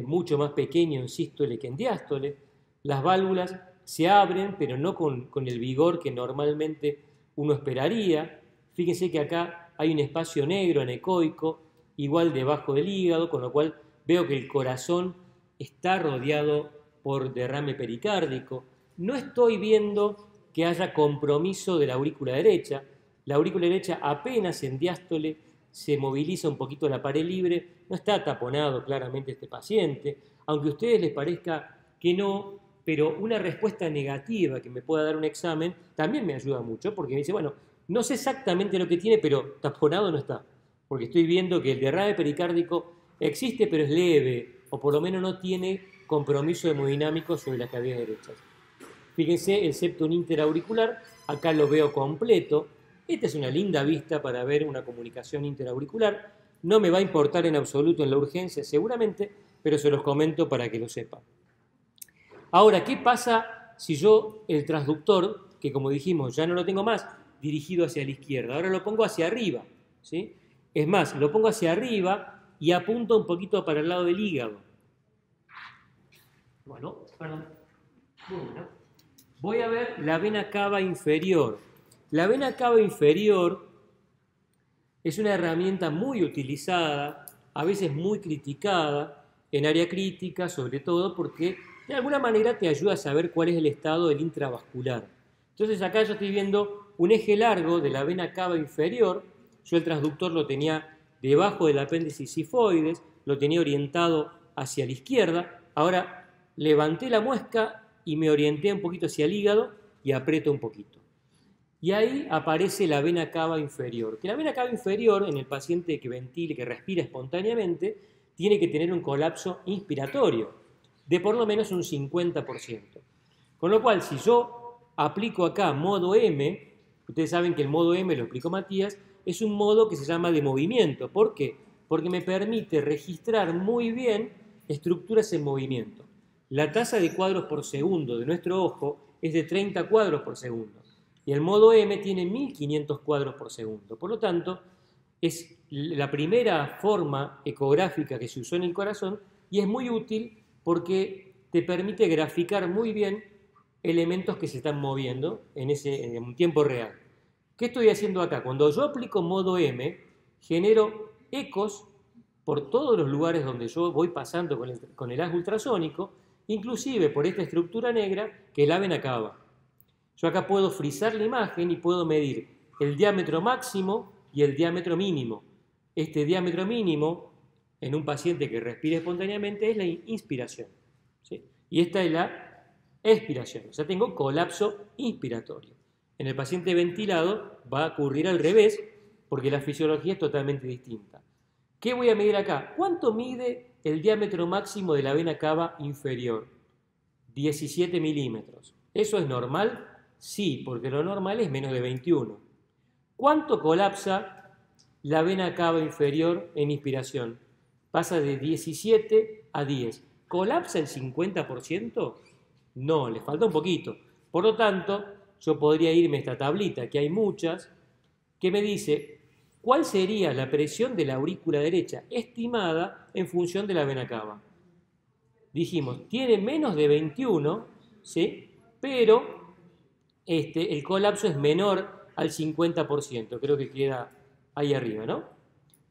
mucho más pequeño en sístole que en diástole. Las válvulas se abren, pero no con el vigor que normalmente uno esperaría. Fíjense que acá hay un espacio negro anecoico, igual debajo del hígado, con lo cual veo que el corazón está rodeado por derrame pericárdico. No estoy viendo que haya compromiso de la aurícula derecha. La aurícula derecha apenas en diástole se moviliza un poquito la pared libre, no está taponado claramente este paciente, aunque a ustedes les parezca que no, pero una respuesta negativa que me pueda dar un examen también me ayuda mucho, porque me dice, bueno, no sé exactamente lo que tiene, pero taponado no está, porque estoy viendo que el derrame pericárdico existe, pero es leve, o por lo menos no tiene compromiso hemodinámico sobre las cavidades derechas. Fíjense el septum interauricular, acá lo veo completo. Esta es una linda vista para ver una comunicación interauricular. No me va a importar en absoluto en la urgencia seguramente, pero se los comento para que lo sepan. Ahora, ¿qué pasa si yo el transductor, que como dijimos ya no lo tengo más dirigido hacia la izquierda, ahora lo pongo hacia arriba, ¿sí? Es más, lo pongo hacia arriba y apunto un poquito para el lado del hígado. Bueno, perdón. Bueno, voy a ver la vena cava inferior. La vena cava inferior es una herramienta muy utilizada, a veces muy criticada, en área crítica, sobre todo porque de alguna manera te ayuda a saber cuál es el estado del intravascular. Entonces acá yo estoy viendo un eje largo de la vena cava inferior. Yo el transductor lo tenía debajo del apéndice sifoides, lo tenía orientado hacia la izquierda. Ahora levanté la muesca y me orienté un poquito hacia el hígado y aprieto un poquito. Y ahí aparece la vena cava inferior. Que la vena cava inferior, en el paciente que ventile, que respira espontáneamente, tiene que tener un colapso inspiratorio de por lo menos un 50%. Con lo cual, si yo aplico acá modo M, ustedes saben que el modo M, lo explicó Matías, es un modo que se llama de movimiento. ¿Por qué? Porque me permite registrar muy bien estructuras en movimiento. La tasa de cuadros por segundo de nuestro ojo es de 30 cuadros por segundo. Y el modo M tiene 1500 cuadros por segundo. Por lo tanto, es la primera forma ecográfica que se usó en el corazón y es muy útil porque te permite graficar muy bien elementos que se están moviendo en un tiempo real. ¿Qué estoy haciendo acá? Cuando yo aplico modo M, genero ecos por todos los lugares donde yo voy pasando con el haz ultrasónico, inclusive por esta estructura negra que es la vena cava. Yo acá puedo frizar la imagen y puedo medir el diámetro máximo y el diámetro mínimo. Este diámetro mínimo en un paciente que respira espontáneamente es la inspiración, ¿sí? Y esta es la expiración. O sea, tengo colapso inspiratorio. En el paciente ventilado va a ocurrir al revés porque la fisiología es totalmente distinta. ¿Qué voy a medir acá? ¿Cuánto mide el diámetro máximo de la vena cava inferior? 17 milímetros. ¿Eso es normal? Sí, porque lo normal es menos de 21. ¿Cuánto colapsa la vena cava inferior en inspiración? Pasa de 17 a 10. ¿Colapsa el 50%? No, le falta un poquito. Por lo tanto, yo podría irme a esta tablita, que hay muchas, que me dice cuál sería la presión de la aurícula derecha estimada en función de la vena cava. Dijimos, tiene menos de 21, ¿sí? Pero el colapso es menor al 50%. Creo que queda ahí arriba, ¿no?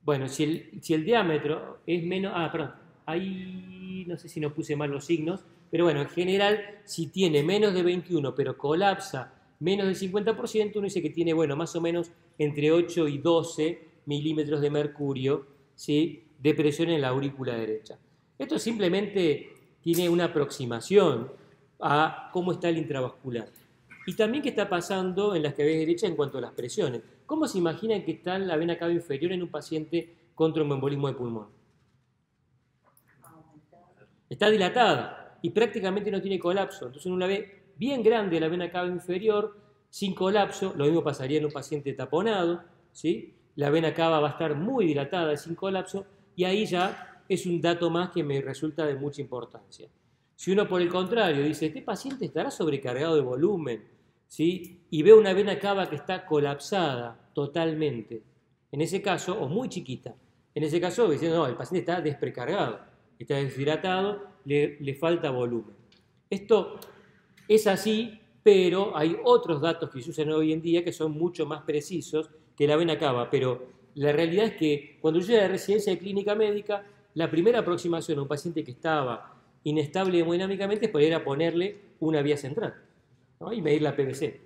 Bueno, si el diámetro es menos... perdón, ahí no sé si no puse mal los signos, pero bueno, en general, si tiene menos de 21, pero colapsa menos del 50%, uno dice que tiene, bueno, más o menos entre 8 y 12 milímetros de mercurio, ¿sí?, de presión en la aurícula derecha. Esto simplemente tiene una aproximación a cómo está el intravascular. Y también qué está pasando en las cavidades derechas en cuanto a las presiones. ¿Cómo se imaginan que está la vena cava inferior en un paciente con tromboembolismo de pulmón? Está dilatada y prácticamente no tiene colapso. Entonces uno la ve bien grande la vena cava inferior, sin colapso. Lo mismo pasaría en un paciente taponado, ¿sí? La vena cava va a estar muy dilatada y sin colapso, y ahí ya es un dato más que me resulta de mucha importancia. Si uno, por el contrario, dice, este paciente estará sobrecargado de volumen, ¿sí?, y ve una vena cava que está colapsada totalmente, en ese caso, o muy chiquita, en ese caso, diciendo, no, el paciente está desprecargado, está deshidratado, le falta volumen. Esto es así, pero hay otros datos que se usan hoy en día que son mucho más precisos que la vena cava, pero la realidad es que cuando yo llegué a la residencia de clínica médica, la primera aproximación a un paciente que estaba inestable hemodinámicamente es poder ponerle una vía central, ¿no?, y medir la PVC,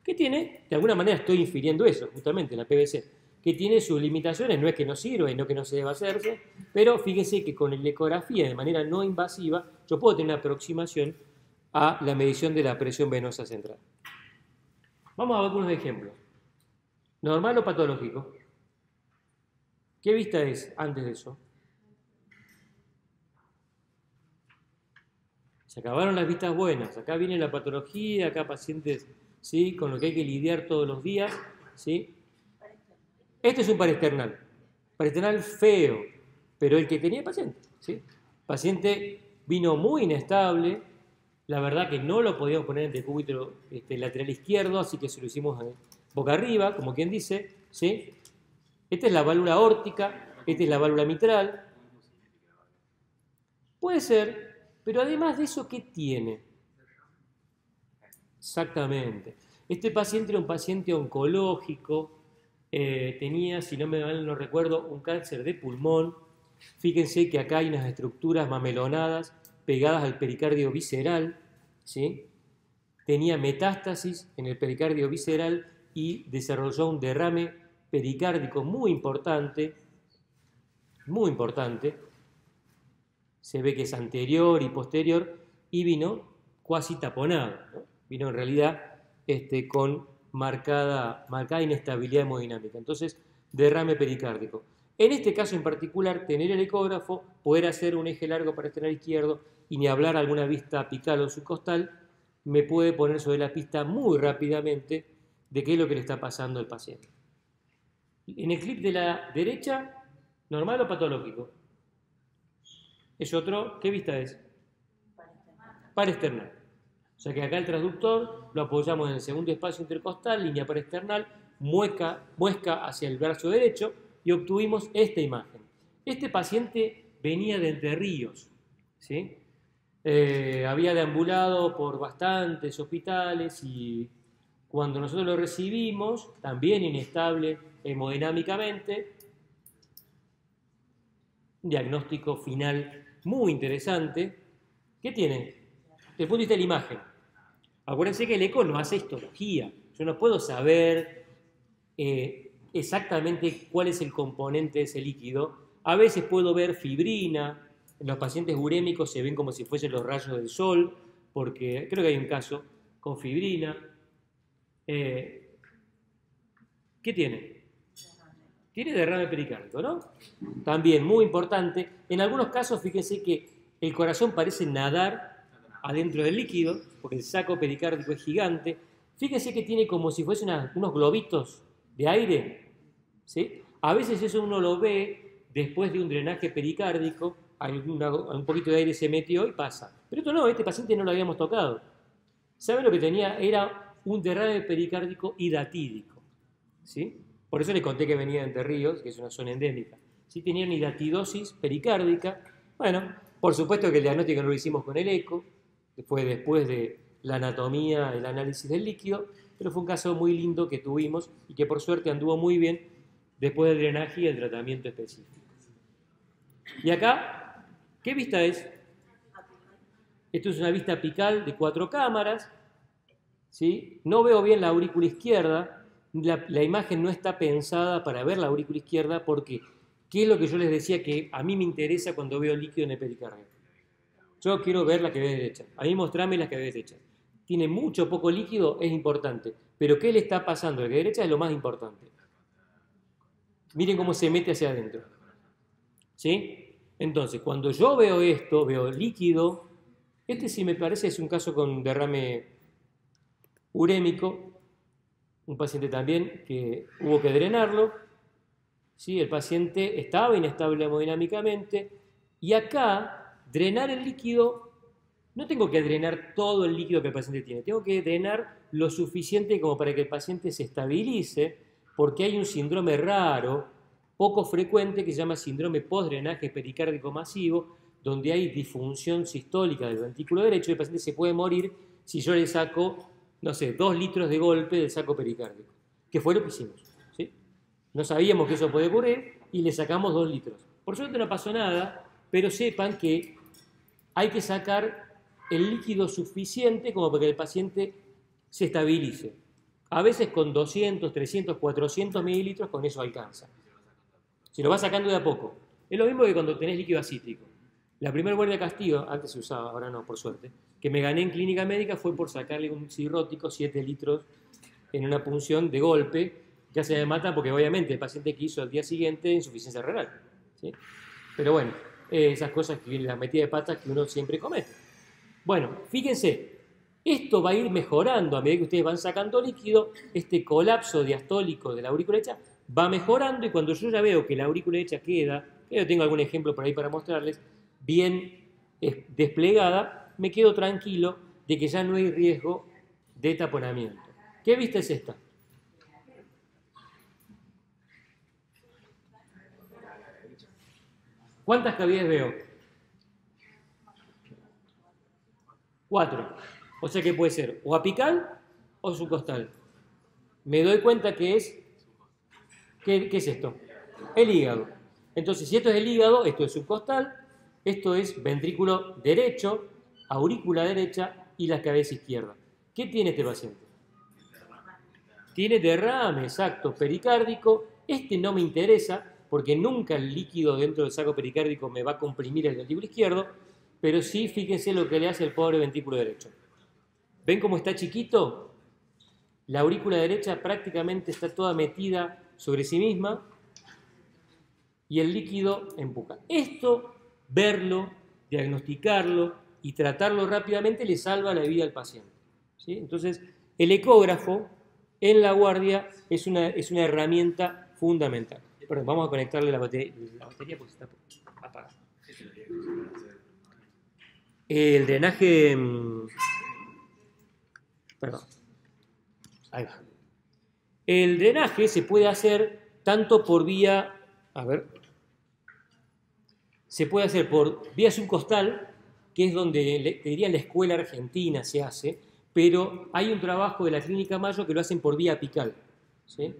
que tiene, de alguna manera estoy infiriendo eso, justamente la PVC, que tiene sus limitaciones, no es que no sirva y no que no se deba hacerse, pero fíjese que con la ecografía de manera no invasiva yo puedo tener una aproximación a la medición de la presión venosa central. Vamos a ver algunos ejemplos. ¿Normal o patológico? ¿Qué vista es antes de eso? Se acabaron las vistas buenas, acá viene la patología, acá pacientes, ¿sí?, con lo que hay que lidiar todos los días, ¿sí? Este es un paresternal feo, pero el que tenía el paciente, ¿sí? Paciente vino muy inestable, la verdad que no lo podíamos poner en decúbito lateral izquierdo, así que se lo hicimos boca arriba, como quien dice, ¿sí? Esta es la válvula aórtica, esta es la válvula mitral. Puede ser, pero además de eso, ¿qué tiene? Exactamente. Este paciente era un paciente oncológico, tenía, si no me mal no recuerdo, un cáncer de pulmón. Fíjense que acá hay unas estructuras mamelonadas pegadas al pericardio visceral, ¿sí? Tenía metástasis en el pericardio visceral y desarrolló un derrame pericárdico muy importante, se ve que es anterior y posterior, y vino cuasi taponado, ¿no? Vino en realidad con marcada inestabilidad hemodinámica. Entonces, derrame pericárdico. En este caso en particular, tener el ecógrafo, poder hacer un eje largo paresternal izquierdo y ni hablar alguna vista apical o subcostal, me puede poner sobre la pista muy rápidamente de qué es lo que le está pasando al paciente. En el clip de la derecha, normal o patológico. Es otro, ¿qué vista es? Paresternal. O sea que acá el transductor lo apoyamos en el segundo espacio intercostal, línea paresternal, muesca hacia el brazo derecho y obtuvimos esta imagen. Este paciente venía de Entre Ríos, ¿sí? Había deambulado por bastantes hospitales y cuando nosotros lo recibimos, también inestable hemodinámicamente, un diagnóstico final muy interesante. ¿Qué tiene? Desde el punto de vista de la imagen. Acuérdense que el eco no hace histología. Yo no puedo saber exactamente cuál es el componente de ese líquido. A veces puedo ver fibrina. En los pacientes urémicos se ven como si fuesen los rayos del sol, porque creo que hay un caso con fibrina. ¿Qué tiene? Tiene derrame pericárdico, ¿no? También muy importante. En algunos casos, fíjense que el corazón parece nadar adentro del líquido, porque el saco pericárdico es gigante. Fíjense que tiene como si fuesen unos globitos de aire, ¿sí? A veces eso uno lo ve después de un drenaje pericárdico, un poquito de aire se metió y pasa. Pero esto no, este paciente no lo habíamos tocado. ¿Saben lo que tenía? Era un derrame pericárdico hidatídico, ¿sí? Por eso les conté que venía de Entre Ríos, que es una zona endémica. Sí, tenía una hidatidosis pericárdica. Bueno, por supuesto que el diagnóstico no lo hicimos con el eco, fue después de la anatomía, el análisis del líquido, pero fue un caso muy lindo que tuvimos y que por suerte anduvo muy bien después del drenaje y el tratamiento específico. Y acá, ¿qué vista es? Esto es una vista apical de 4 cámaras, ¿sí? No veo bien la aurícula izquierda. La imagen no está pensada para ver la aurícula izquierda porque, ¿qué es lo que yo les decía que a mí me interesa cuando veo líquido en el pericardio? Yo quiero ver la que ve derecha. A mí mostrame la que ve derecha. Tiene mucho o poco líquido, es importante. Pero ¿qué le está pasando? La que ve derecha es lo más importante. Miren cómo se mete hacia adentro. ¿Sí? Entonces, cuando yo veo esto, veo líquido. Este sí me parece es un caso con derrame urémico. Un paciente también que hubo que drenarlo. ¿Sí? El paciente estaba inestable hemodinámicamente. Y acá, drenar el líquido, no tengo que drenar todo el líquido que el paciente tiene. Tengo que drenar lo suficiente como para que el paciente se estabilice, porque hay un síndrome raro, poco frecuente, que se llama síndrome postdrenaje pericárdico masivo, donde hay disfunción sistólica del ventrículo derecho y el paciente se puede morir si yo le saco, no sé, 2 litros de golpe del saco pericárdico, que fue lo que hicimos, ¿sí? No sabíamos que eso puede ocurrir y le sacamos 2 litros. Por suerte no pasó nada, pero sepan que hay que sacar el líquido suficiente como para que el paciente se estabilice. A veces con 200, 300, 400 mililitros con eso alcanza. Si lo vas sacando de a poco. Es lo mismo que cuando tenés líquido acítrico. La primera guardia de castigo, antes se usaba, ahora no, por suerte, que me gané en clínica médica fue por sacarle un cirrótico, 7 litros, en una punción de golpe, que se me mata porque obviamente el paciente que hizo al día siguiente insuficiencia renal, ¿sí? Pero bueno, esas cosas que las metidas de patas que uno siempre comete. Bueno, fíjense, esto va a ir mejorando a medida que ustedes van sacando líquido, este colapso diastólico de la aurícula derecha va mejorando y cuando yo ya veo que la aurícula derecha queda, yo tengo algún ejemplo por ahí para mostrarles, bien desplegada, me quedo tranquilo de que ya no hay riesgo de taponamiento. ¿Qué vista es esta? ¿Cuántas cavidades veo? 4. O sea que puede ser o apical o subcostal. Me doy cuenta que es... ¿Qué es esto? El hígado. Entonces, si esto es el hígado, esto es subcostal, esto es ventrículo derecho, aurícula derecha y la cabeza izquierda. ¿Qué tiene este paciente? Tiene derrame, exacto, pericárdico. Este no me interesa porque nunca el líquido dentro del saco pericárdico me va a comprimir el ventrículo izquierdo, pero sí, fíjense lo que le hace el pobre ventrículo derecho. ¿Ven cómo está chiquito? La aurícula derecha prácticamente está toda metida sobre sí misma y el líquido empuja. Esto, verlo, diagnosticarlo y tratarlo rápidamente le salva la vida al paciente, ¿sí? Entonces, el ecógrafo en la guardia es una herramienta fundamental. Perdón, vamos a conectarle la batería porque está apagada. El drenaje... Perdón. Ahí va. El drenaje se puede hacer tanto por vía... A ver. Se puede hacer por vía subcostal, que es donde, te diría, en la escuela argentina se hace, pero hay un trabajo de la Clínica Mayo que lo hacen por vía apical, ¿sí?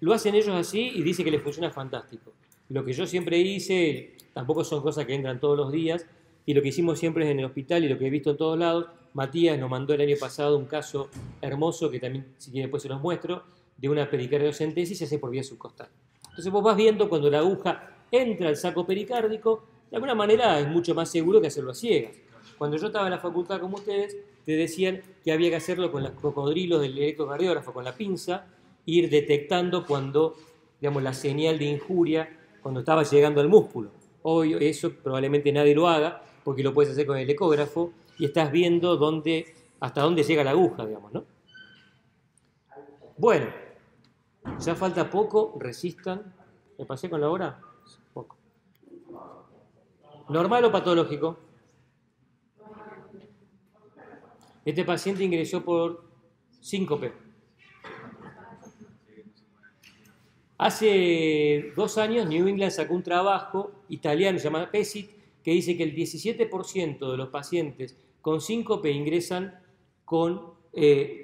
Lo hacen ellos así y dice que les funciona fantástico. Lo que yo siempre hice, tampoco son cosas que entran todos los días, y lo que hicimos siempre es en el hospital y lo que he visto en todos lados. Matías nos mandó el año pasado un caso hermoso, que también, si quieren, después se los muestro, de una pericardiocentesis y se hace por vía subcostal. Entonces vos vas viendo cuando la aguja entra al saco pericárdico, de alguna manera es mucho más seguro que hacerlo a ciegas. Cuando yo estaba en la facultad como ustedes, te decían que había que hacerlo con los cocodrilos del electrocardiógrafo, con la pinza, ir detectando cuando, digamos, la señal de injuria, cuando estaba llegando al músculo. Hoy eso probablemente nadie lo haga, porque lo puedes hacer con el ecógrafo y estás viendo hasta dónde llega la aguja, digamos, ¿no? Bueno, ya falta poco, resistan. ¿Me pasé con la hora? Poco. ¿Normal o patológico? Este paciente ingresó por síncope. Hace 2 años New England sacó un trabajo italiano llamado PESIT que dice que el 17% de los pacientes con síncope ingresan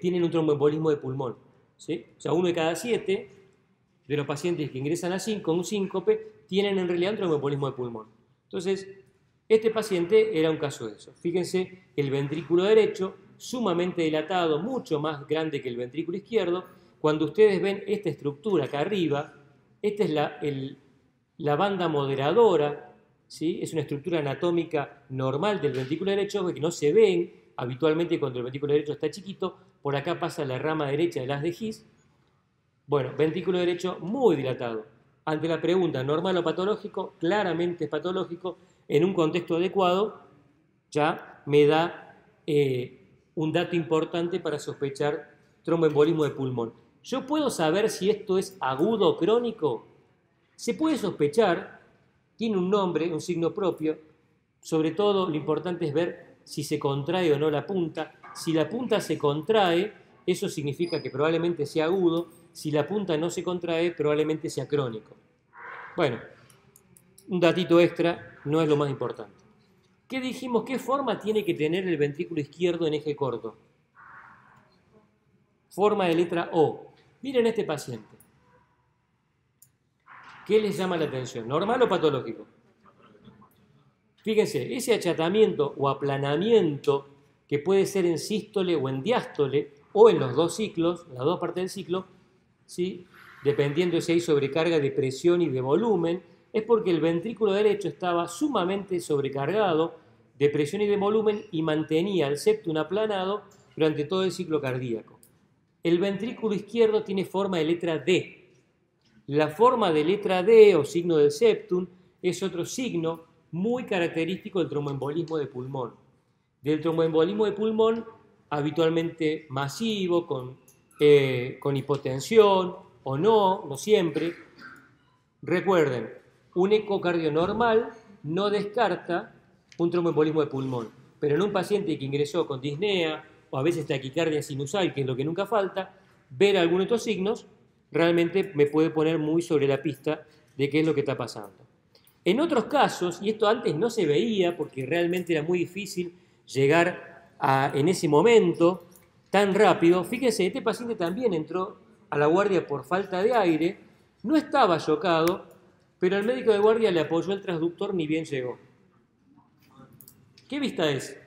tienen un tromboembolismo de pulmón, ¿sí? O sea, 1 de cada 7 de los pacientes que ingresan así con un síncope tienen en realidad un tromboembolismo de pulmón. Entonces, este paciente era un caso de eso. Fíjense, el ventrículo derecho sumamente dilatado, mucho más grande que el ventrículo izquierdo. Cuando ustedes ven esta estructura acá arriba, esta es la banda moderadora, ¿sí? Es una estructura anatómica normal del ventrículo derecho que no se ven habitualmente cuando el ventrículo derecho está chiquito. Por acá pasa la rama derecha del haz de His. Bueno, ventrículo derecho muy dilatado. Ante la pregunta, ¿normal o patológico? Claramente es patológico. En un contexto adecuado ya me da un dato importante para sospechar tromboembolismo de pulmón. ¿Yo puedo saber si esto es agudo o crónico? Se puede sospechar, tiene un nombre, un signo propio. Sobre todo lo importante es ver si se contrae o no la punta. Si la punta se contrae, eso significa que probablemente sea agudo. Si la punta no se contrae, probablemente sea crónico. Bueno, un datito extra, no es lo más importante. ¿Qué dijimos? ¿Qué forma tiene que tener el ventrículo izquierdo en eje corto? Forma de letra O. Miren este paciente. ¿Qué les llama la atención? ¿Normal o patológico? Fíjense, ese achatamiento o aplanamiento que puede ser en sístole o en diástole o en los dos ciclos, las dos partes del ciclo, ¿sí? Dependiendo si hay sobrecarga de presión y de volumen, es porque el ventrículo derecho estaba sumamente sobrecargado de presión y de volumen y mantenía el septum aplanado durante todo el ciclo cardíaco. El ventrículo izquierdo tiene forma de letra D. La forma de letra D o signo del septum es otro signo muy característico del tromboembolismo de pulmón. del tromboembolismo de pulmón habitualmente masivo, con hipotensión o no siempre. Recuerden, un ecocardio normal no descarta un tromboembolismo de pulmón, pero en un paciente que ingresó con disnea o a veces taquicardia sinusal, que es lo que nunca falta, ver algunos de estos signos realmente me puede poner muy sobre la pista de qué es lo que está pasando. En otros casos, y esto antes no se veía porque realmente era muy difícil llegar en ese momento tan rápido, fíjense, este paciente también entró a la guardia por falta de aire, no estaba chocado, pero el médico de guardia le apoyó el transductor ni bien llegó. ¿Qué vista es?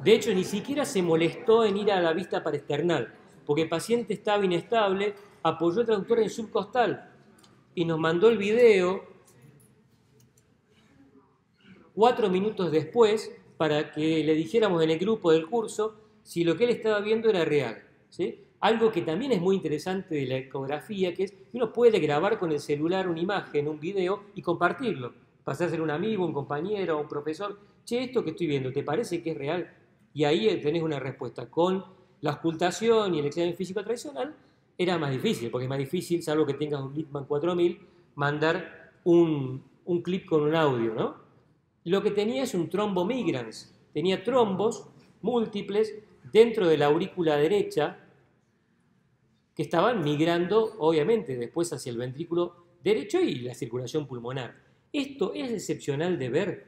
De hecho, ni siquiera se molestó en ir a la vista parasternal, porque el paciente estaba inestable, apoyó el transductor en subcostal y nos mandó el video 4 minutos después para que le dijéramos en el grupo del curso si lo que él estaba viendo era real, ¿sí? Algo que también es muy interesante de la ecografía, que es que uno puede grabar con el celular una imagen, un video y compartirlo, pasárselo a un amigo, un compañero, a un profesor. Che, esto que estoy viendo, ¿te parece que es real? Y ahí tenés una respuesta. Con la ocultación y el examen físico tradicional era más difícil, porque es más difícil, salvo que tengas un Littmann 4000, mandar un clip con un audio, ¿no? Lo que tenía es un trombo migrans, tenía trombos múltiples dentro de la aurícula derecha que estaban migrando, obviamente, después hacia el ventrículo derecho y la circulación pulmonar. Esto es excepcional de ver.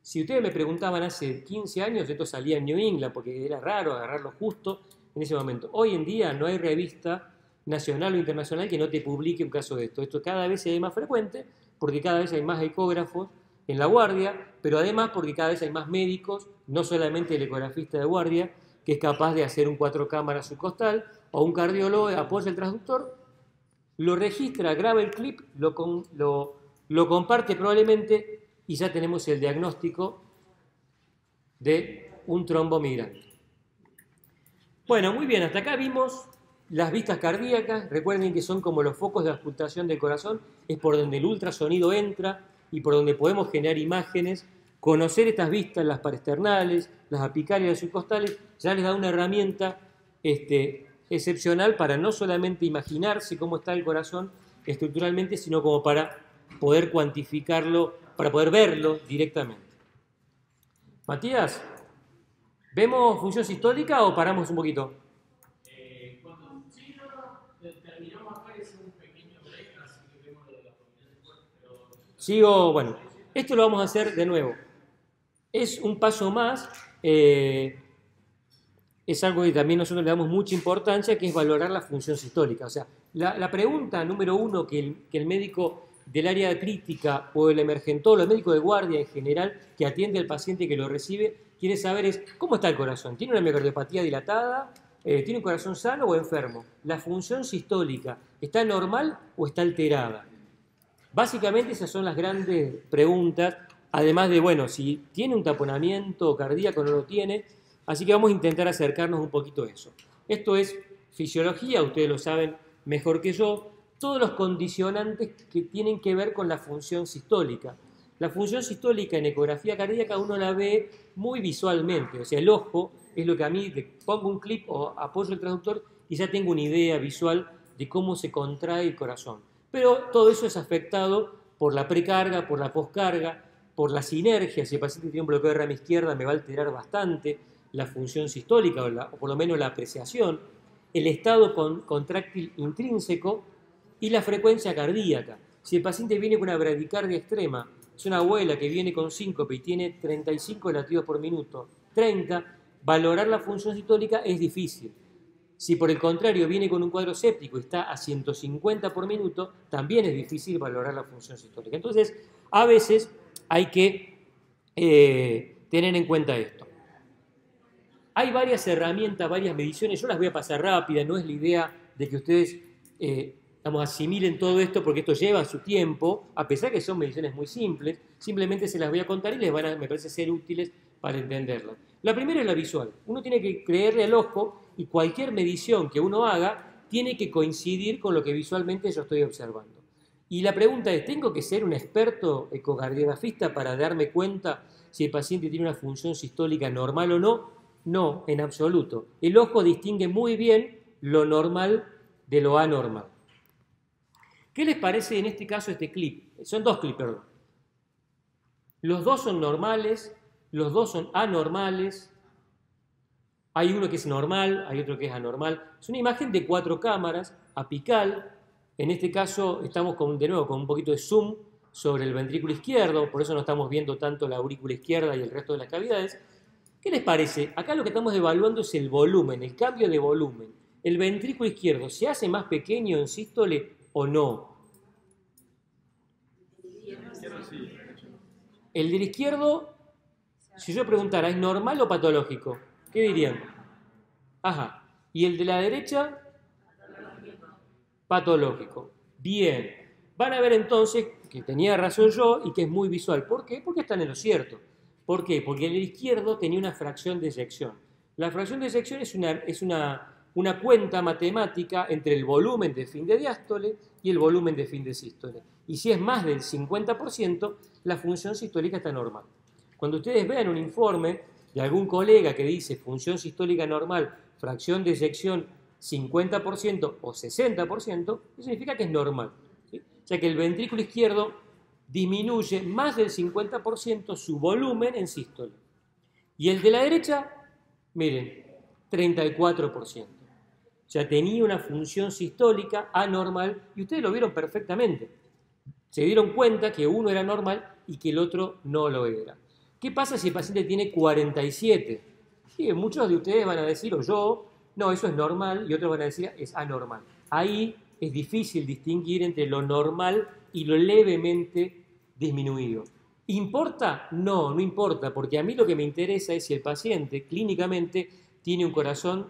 Si ustedes me preguntaban hace 15 años, esto salía en New England, porque era raro agarrarlo justo en ese momento. Hoy en día no hay revista nacional o internacional que no te publique un caso de esto. Esto cada vez se ve más frecuente, porque cada vez hay más ecógrafos en la guardia, pero además porque cada vez hay más médicos, no solamente el ecografista de guardia, que es capaz de hacer un 4 cámaras subcostal, o un cardiólogo apoya el transductor, lo registra, graba el clip, lo comparte probablemente y ya tenemos el diagnóstico de un trombo migrante. Bueno, muy bien, hasta acá vimos las vistas cardíacas. Recuerden que son como los focos de auscultación del corazón, es por donde el ultrasonido entra y por donde podemos generar imágenes. Conocer estas vistas, las parasternales, las apicales y las subcostales, ya les da una herramienta excepcional para no solamente imaginarse cómo está el corazón estructuralmente, sino como para poder cuantificarlo, para poder verlo directamente. Matías, ¿vemos función sistólica o paramos un poquito? Terminamos acá y hacemos un pequeño break, así que vemos lo de las combinaciones fuertes, pero... Sigo, bueno, esto lo vamos a hacer de nuevo. Es un paso más, es algo que también nosotros le damos mucha importancia, que es valorar la función sistólica. O sea, la pregunta número uno que el médico del área crítica o el emergentólogo, el médico de guardia en general, que atiende al paciente que lo recibe, quiere saber es cómo está el corazón. ¿Tiene una miocardiopatía dilatada? ¿Tiene un corazón sano o enfermo? ¿La función sistólica está normal o está alterada? Básicamente esas son las grandes preguntas, además de, bueno, si tiene un taponamiento cardíaco o no lo tiene. Así que vamos a intentar acercarnos un poquito a eso. Esto es fisiología, ustedes lo saben mejor que yo, todos los condicionantes que tienen que ver con la función sistólica. La función sistólica en ecografía cardíaca uno la ve muy visualmente, o sea, el ojo es lo que a mí le pongo un clip o apoyo el transductor y ya tengo una idea visual de cómo se contrae el corazón. Pero todo eso es afectado por la precarga, por la poscarga, por la sinergia. Si el paciente tiene un bloqueo de rama izquierda me va a alterar bastante la función sistólica o por lo menos la apreciación, el estado contráctil intrínseco y la frecuencia cardíaca. Si el paciente viene con una bradicardia extrema, es una abuela que viene con síncope y tiene 35 latidos por minuto, 30, valorar la función sistólica es difícil. Si por el contrario viene con un cuadro séptico y está a 150 por minuto, también es difícil valorar la función sistólica. Entonces, a veces hay que tener en cuenta esto. Hay varias herramientas, varias mediciones, yo las voy a pasar rápida, no es la idea de que ustedes asimilen todo esto porque esto lleva su tiempo, a pesar que son mediciones muy simples, simplemente se las voy a contar y les van a, me parece, ser útiles para entenderlas. La primera es la visual. Uno tiene que creerle al ojo y cualquier medición que uno haga tiene que coincidir con lo que visualmente yo estoy observando. Y la pregunta es, ¿tengo que ser un experto ecocardiografista para darme cuenta si el paciente tiene una función sistólica normal o no. No, en absoluto. El ojo distingue muy bien lo normal de lo anormal. ¿Qué les parece en este caso este clip? Son dos clips, perdón. Los dos son normales, los dos son anormales. Hay uno que es normal, hay otro que es anormal. Es una imagen de 4 cámaras, apical. En este caso estamos de nuevo con un poquito de zoom sobre el ventrículo izquierdo, por eso no estamos viendo tanto la aurícula izquierda y el resto de las cavidades. ¿Qué les parece? Acá lo que estamos evaluando es el volumen, el cambio de volumen. ¿El ventrículo izquierdo se hace más pequeño en sístole o no? El del izquierdo, si yo preguntara, ¿es normal o patológico? ¿Qué dirían? Ajá. ¿Y el de la derecha? Patológico. Bien. Van a ver entonces que tenía razón yo y que es muy visual. ¿Por qué? Porque están en lo cierto. ¿Por qué? Porque el izquierdo tenía una fracción de eyección. La fracción de eyección es una cuenta matemática entre el volumen de fin de diástole y el volumen de fin de sístole. Y si es más del 50%, la función sistólica está normal. Cuando ustedes vean un informe de algún colega que dice función sistólica normal, fracción de eyección 50% o 60%, eso significa que es normal. ¿Sí? O sea que el ventrículo izquierdo disminuye más del 50% su volumen en sístole. Y el de la derecha, miren, 34%. O sea, tenía una función sistólica anormal y ustedes lo vieron perfectamente. Se dieron cuenta que uno era normal y que el otro no lo era. ¿Qué pasa si el paciente tiene 47? Sí, muchos de ustedes van a decir, o yo, no, eso es normal, y otros van a decir, es anormal. Ahí es difícil distinguir entre lo normal y lo levemente disminuido. ¿Importa? No, no importa, porque a mí lo que me interesa es si el paciente clínicamente tiene un corazón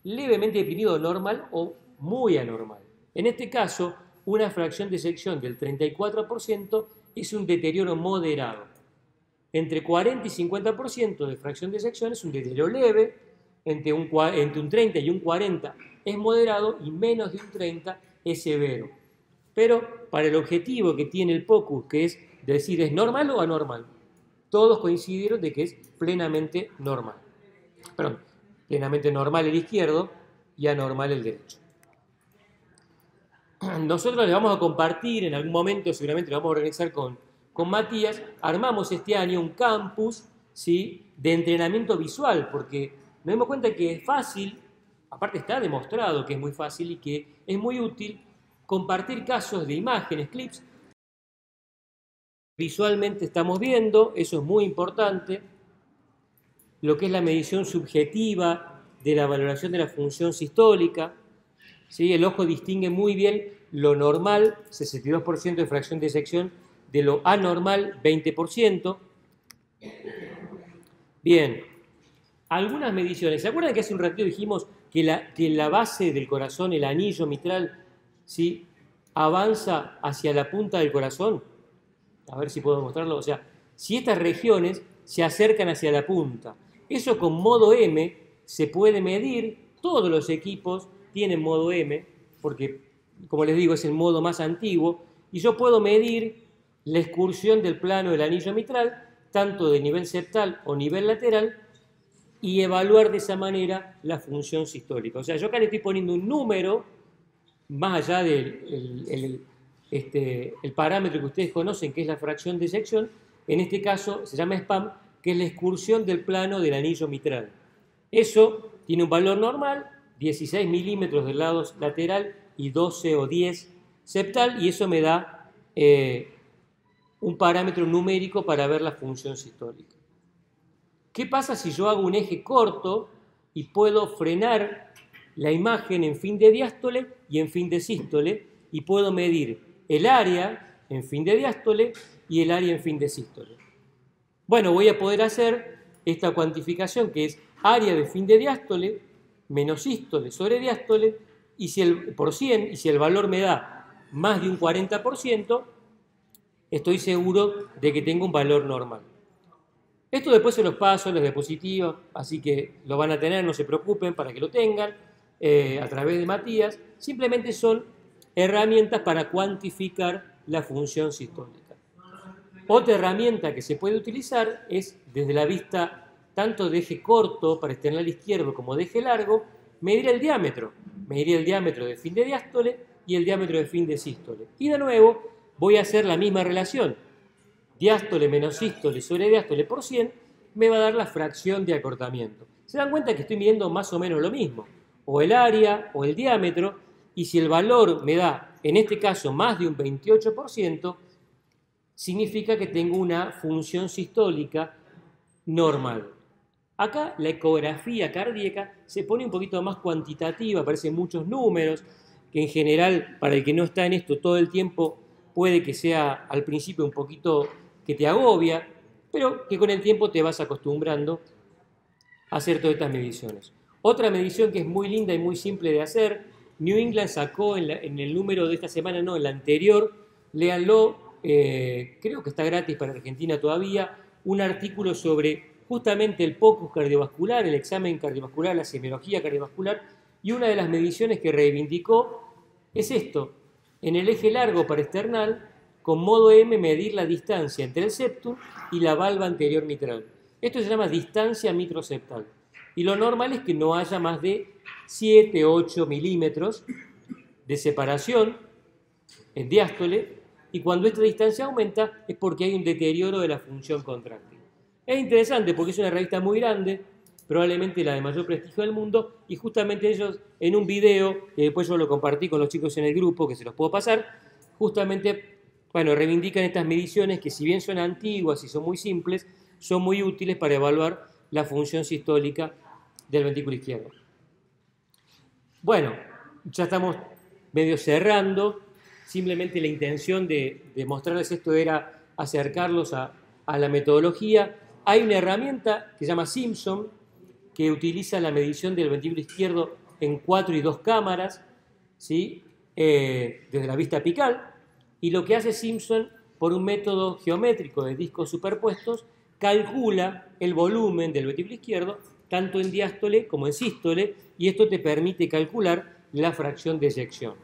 levemente deprimido normal o muy anormal. En este caso, una fracción de eyección del 34% es un deterioro moderado. Entre 40 y 50% de fracción de eyección es un deterioro leve, entre un 30 y un 40 es moderado y menos de un 30 es severo. Pero para el objetivo que tiene el POCUS, que es decir, ¿es normal o anormal? Todos coincidieron de que es plenamente normal. Perdón, plenamente normal el izquierdo y anormal el derecho. Nosotros les vamos a compartir en algún momento, seguramente lo vamos a organizar con Matías, armamos este año un campus, ¿sí?, de entrenamiento visual, porque nos dimos cuenta que es fácil, aparte está demostrado que es muy fácil y que es muy útil compartir casos de imágenes, clips. Visualmente estamos viendo, eso es muy importante, lo que es la medición subjetiva de la valoración de la función sistólica. ¿Sí? El ojo distingue muy bien lo normal, 62% de fracción de eyección, de lo anormal, 20%. Bien, algunas mediciones. ¿Se acuerdan que hace un ratito dijimos que la base del corazón, el anillo mitral, ¿sí?, avanza hacia la punta del corazón? A ver si puedo mostrarlo. O sea, si estas regiones se acercan hacia la punta, eso con modo M se puede medir. Todos los equipos tienen modo M, porque, como les digo, es el modo más antiguo, y yo puedo medir la excursión del plano del anillo mitral, tanto de nivel septal o nivel lateral, y evaluar de esa manera la función sistólica. O sea, yo acá le estoy poniendo un número, más allá del el parámetro que ustedes conocen, que es la fracción de eyección. En este caso se llama SPAM, que es la excursión del plano del anillo mitral. Eso tiene un valor normal, 16 milímetros del lado lateral y 12 o 10 septal, y eso me da un parámetro numérico para ver la función sistólica. ¿Qué pasa si yo hago un eje corto y puedo frenar la imagen en fin de diástole y en fin de sístole, y puedo medir el área en fin de diástole y el área en fin de sístole? Bueno, voy a poder hacer esta cuantificación, que es área de fin de diástole menos sístole sobre diástole, y si por 100, y si el valor me da más de un 40%, estoy seguro de que tengo un valor normal. Esto después se los paso en las diapositivas, así que lo van a tener, no se preocupen, para que lo tengan a través de Matías. Simplemente son herramientas para cuantificar la función sistólica. Otra herramienta que se puede utilizar es desde la vista tanto de eje corto para external izquierdo como de eje largo, medir el diámetro. Mediría el diámetro de fin de diástole y el diámetro de fin de sístole. Y de nuevo voy a hacer la misma relación. Diástole menos sístole sobre diástole por 100 me va a dar la fracción de acortamiento. Se dan cuenta que estoy midiendo más o menos lo mismo, o el área o el diámetro, y si el valor me da, en este caso, más de un 28%, significa que tengo una función sistólica normal. Acá la ecografía cardíaca se pone un poquito más cuantitativa, aparecen muchos números, que en general, para el que no está en esto todo el tiempo, puede que sea al principio un poquito que te agobia, pero que con el tiempo te vas acostumbrando a hacer todas estas mediciones. Otra medición que es muy linda y muy simple de hacer, New England sacó en el número de esta semana, no, en la anterior, léanlo, creo que está gratis para Argentina todavía, un artículo sobre justamente el POCUS cardiovascular, el examen cardiovascular, la semiología cardiovascular, y una de las mediciones que reivindicó es esto, en el eje largo para external, con modo M medir la distancia entre el septum y la valva anterior mitral. Esto se llama distancia mitroseptal. Y lo normal es que no haya más de 7, 8 milímetros de separación en diástole, y cuando esta distancia aumenta es porque hay un deterioro de la función contráctil. Es interesante porque es una revista muy grande, probablemente la de mayor prestigio del mundo, y justamente ellos en un video, que después yo lo compartí con los chicos en el grupo, que se los puedo pasar, justamente, bueno, reivindican estas mediciones que si bien son antiguas y son muy simples, son muy útiles para evaluar la función sistólica del ventrículo izquierdo. Bueno, ya estamos medio cerrando, simplemente la intención de mostrarles esto era acercarlos a la metodología. Hay una herramienta que se llama Simpson, que utiliza la medición del ventrículo izquierdo en 4 y 2 cámaras, ¿sí? Desde la vista apical, y lo que hace Simpson, por un método geométrico de discos superpuestos, calcula el volumen del ventrículo izquierdo, tanto en diástole como en sístole, y esto te permite calcular la fracción de eyección.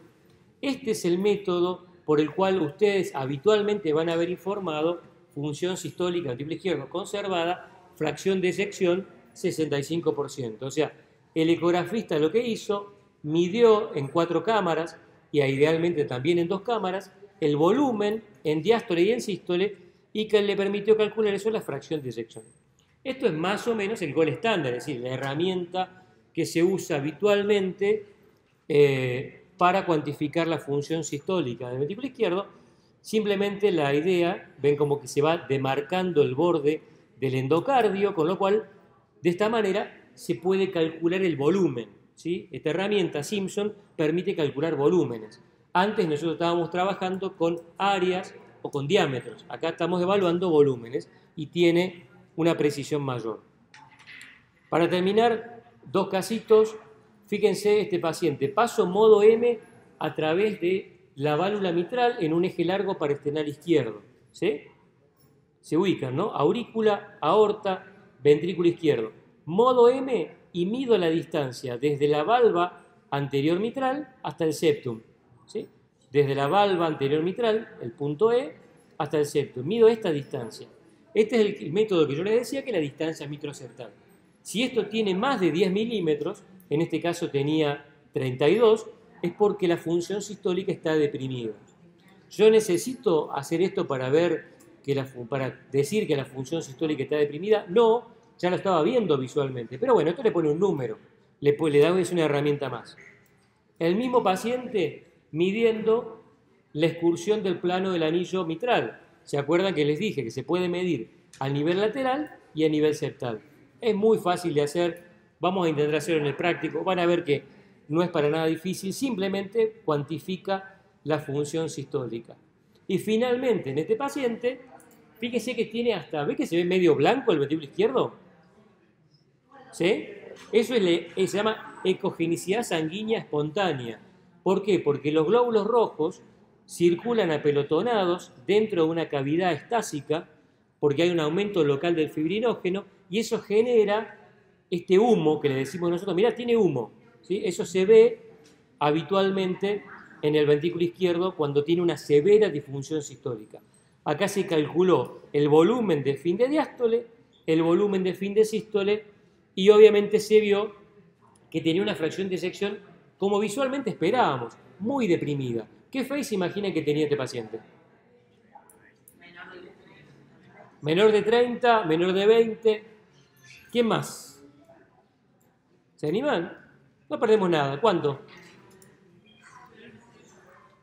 Este es el método por el cual ustedes habitualmente van a haber informado función sistólica del ventrículo izquierdo conservada, fracción de eyección 65%. O sea, el ecografista lo que hizo, midió en 4 cámaras, y idealmente también en 2 cámaras, el volumen en diástole y en sístole, y que le permitió calcular eso, la fracción de eyección. Esto es más o menos el gold standard, es decir, la herramienta que se usa habitualmente para cuantificar la función sistólica del ventrículo izquierdo. Simplemente la idea, ven como que se va demarcando el borde del endocardio, con lo cual, de esta manera, se puede calcular el volumen, ¿sí? Esta herramienta Simpson permite calcular volúmenes. Antes nosotros estábamos trabajando con áreas o con diámetros. Acá estamos evaluando volúmenes y tiene una precisión mayor. Para terminar, 2 casitos. Fíjense este paciente. Paso modo M a través de la válvula mitral en un eje largo para external izquierdo. ¿Sí? Se ubican, ¿no? Aurícula, aorta, ventrículo izquierdo. Modo M y mido la distancia desde la valva anterior mitral hasta el septum. ¿Sí? Desde la valva anterior mitral, el punto E, hasta el septum. Mido esta distancia. Este es el método que yo les decía, que es la distancia mitroseptal. Si esto tiene más de 10 milímetros, en este caso tenía 32, es porque la función sistólica está deprimida. Yo necesito hacer esto para decir que la función sistólica está deprimida. No, ya lo estaba viendo visualmente. Pero bueno, esto le pone un número, le da una herramienta más. El mismo paciente midiendo la excursión del plano del anillo mitral. ¿Se acuerdan que les dije que se puede medir a nivel lateral y a nivel septal? Es muy fácil de hacer, vamos a intentar hacerlo en el práctico, van a ver que no es para nada difícil, simplemente cuantifica la función sistólica. Y finalmente, en este paciente, fíjese que tiene hasta, ¿ve que se ve medio blanco el ventrículo izquierdo? ¿Sí? Eso se llama ecogenicidad sanguínea espontánea. ¿Por qué? Porque los glóbulos rojos circulan apelotonados dentro de una cavidad estásica, porque hay un aumento local del fibrinógeno, y eso genera este humo que le decimos nosotros, mirá, tiene humo, ¿sí? Eso se ve habitualmente en el ventrículo izquierdo cuando tiene una severa disfunción sistólica. Acá se calculó el volumen de fin de diástole, el volumen de fin de sístole, y obviamente se vio que tenía una fracción de eyección, como visualmente esperábamos, muy deprimida. ¿Qué phase se imagina que tenía este paciente? Menor de 30, menor de 20. ¿Quién más? ¿Se animan? No perdemos nada. ¿Cuánto?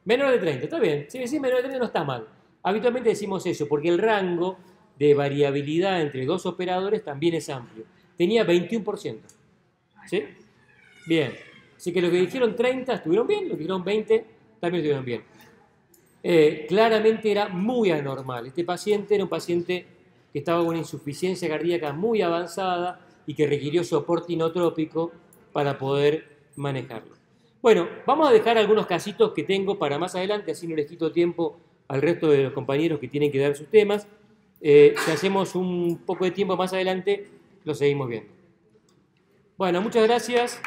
Menor de 30, está bien. Si decís menor de 30 no está mal. Habitualmente decimos eso porque el rango de variabilidad entre dos operadores también es amplio. Tenía 21%. ¿Sí? Bien. Así que los que dijeron 30 estuvieron bien, los que dijeron 20 también estuvieron bien. Claramente era muy anormal. Este paciente era un paciente que estaba con una insuficiencia cardíaca muy avanzada y que requirió soporte inotrópico para poder manejarlo. Bueno, vamos a dejar algunos casitos que tengo para más adelante, así no les quito tiempo al resto de los compañeros que tienen que dar sus temas. Si hacemos un poco de tiempo más adelante, lo seguimos viendo. Bueno, muchas gracias.